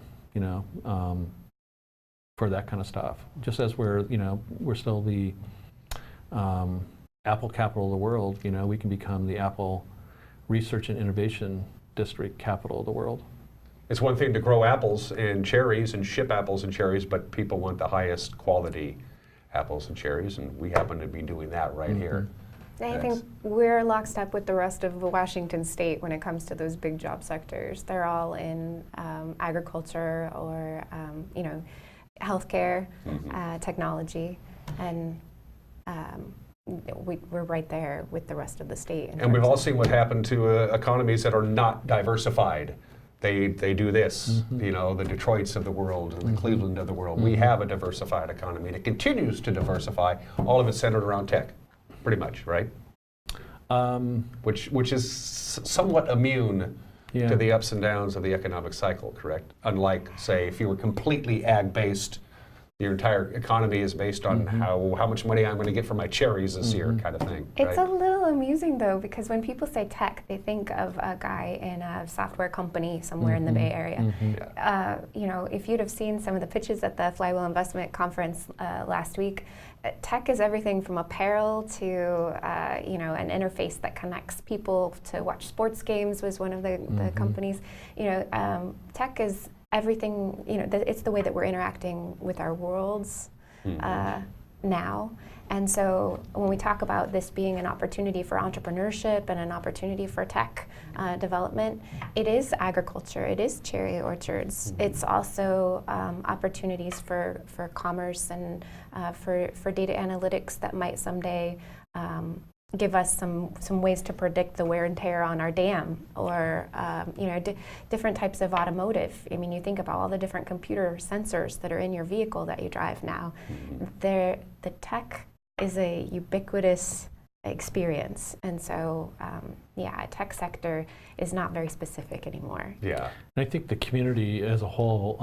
for that kind of stuff. Just as we're still the Apple capital of the world, we can become the Apple Research and Innovation District capital of the world. It's one thing to grow apples and cherries and ship apples and cherries, but people want the highest quality apples and cherries, and we happen to be doing that right here. I think we're lockstep with the rest of Washington State when it comes to those big job sectors. They're all in agriculture or, healthcare, technology, and we're right there with the rest of the state. And we've all seen what happened to economies that are not diversified. They do this, the Detroits of the world and the Cleveland of the world. We have a diversified economy, and it continues to diversify. All of it centered around tech, pretty much, right? Which is somewhat immune to the ups and downs of the economic cycle, correct? Unlike, say, if you were completely ag-based, your entire economy is based on how much money I'm going to get for my cherries this year, kind of thing. It's a little amusing though, because when people say tech, they think of a guy in a software company somewhere in the Bay Area. If you'd have seen some of the pitches at the Flywheel Investment Conference last week, tech is everything from apparel to an interface that connects people to watch sports games was one of the companies. Tech is everything, it's the way that we're interacting with our worlds now. And so when we talk about this being an opportunity for entrepreneurship and an opportunity for tech development, it is agriculture, it is cherry orchards. It's also opportunities for commerce and for data analytics that might someday give us some ways to predict the wear and tear on our dam, or different types of automotive. I mean, you think about all the different computer sensors that are in your vehicle that you drive now. The tech is a ubiquitous experience, and so tech sector is not very specific anymore. Yeah, and I think the community as a whole,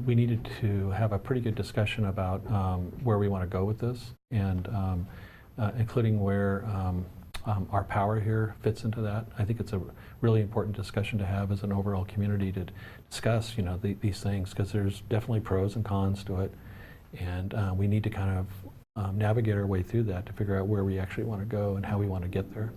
we needed to have a pretty good discussion about where we want to go with this, and including where our power here fits into that. I think it's a really important discussion to have as an overall community to discuss, these things, because there's definitely pros and cons to it, and we need to kind of navigate our way through that to figure out where we actually want to go and how we want to get there.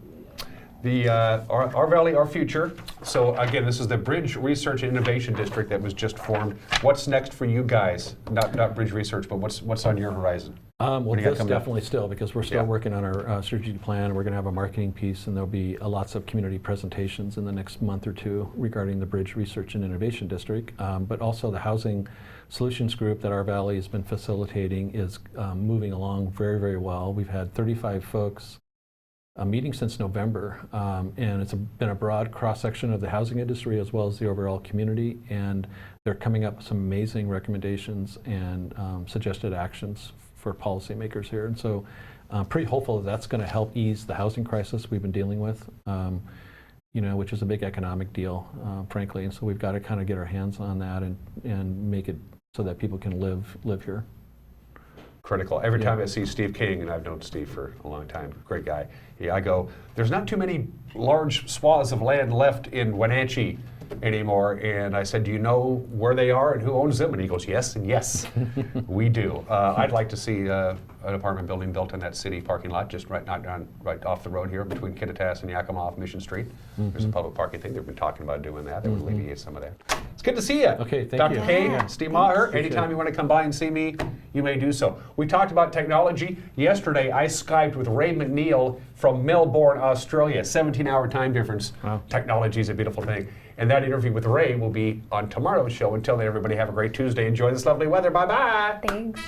Our Valley, Our Future. So again, this is the Bridge Research and Innovation District that was just formed. What's next for you guys? Not Bridge Research, but what's on your horizon? Well, this definitely still, because we're still working on our strategic plan. We're going to have a marketing piece, and there'll be lots of community presentations in the next month or two regarding the Bridge Research and Innovation District. But also the Housing Solutions Group that our Valley has been facilitating is moving along very, very well. We've had 35 folks meeting since November, and it's been a broad cross-section of the housing industry as well as the overall community, and they're coming up with some amazing recommendations and suggested actions for policymakers here. And so I'm pretty hopeful that that's going to help ease the housing crisis we've been dealing with, which is a big economic deal, frankly. And so we've got to kind of get our hands on that and make it so that people can live here. Critical. Every time I see Steve King, and I've known Steve for a long time, great guy, I go, there's not too many large swaths of land left in Wenatchee anymore. And I said, do you know where they are and who owns them? And he goes, yes and yes, we do. I'd like to see an apartment building built in that city parking lot, just right off the road here between Kittitas and Yakima off Mission Street. There's a public parking thing. They've been talking about doing that. They would alleviate some of that. It's good to see you. Okay, thank Dr. you. K, Steve Maher, anytime you want to come by and see me, you may do so. We talked about technology. Yesterday, I Skyped with Ray McNeil from Melbourne, Australia. 17-hour time difference. Wow. Technology is a beautiful thing. And that interview with Ray will be on tomorrow's show. Until then, everybody have a great Tuesday. Enjoy this lovely weather. Bye-bye. Thanks.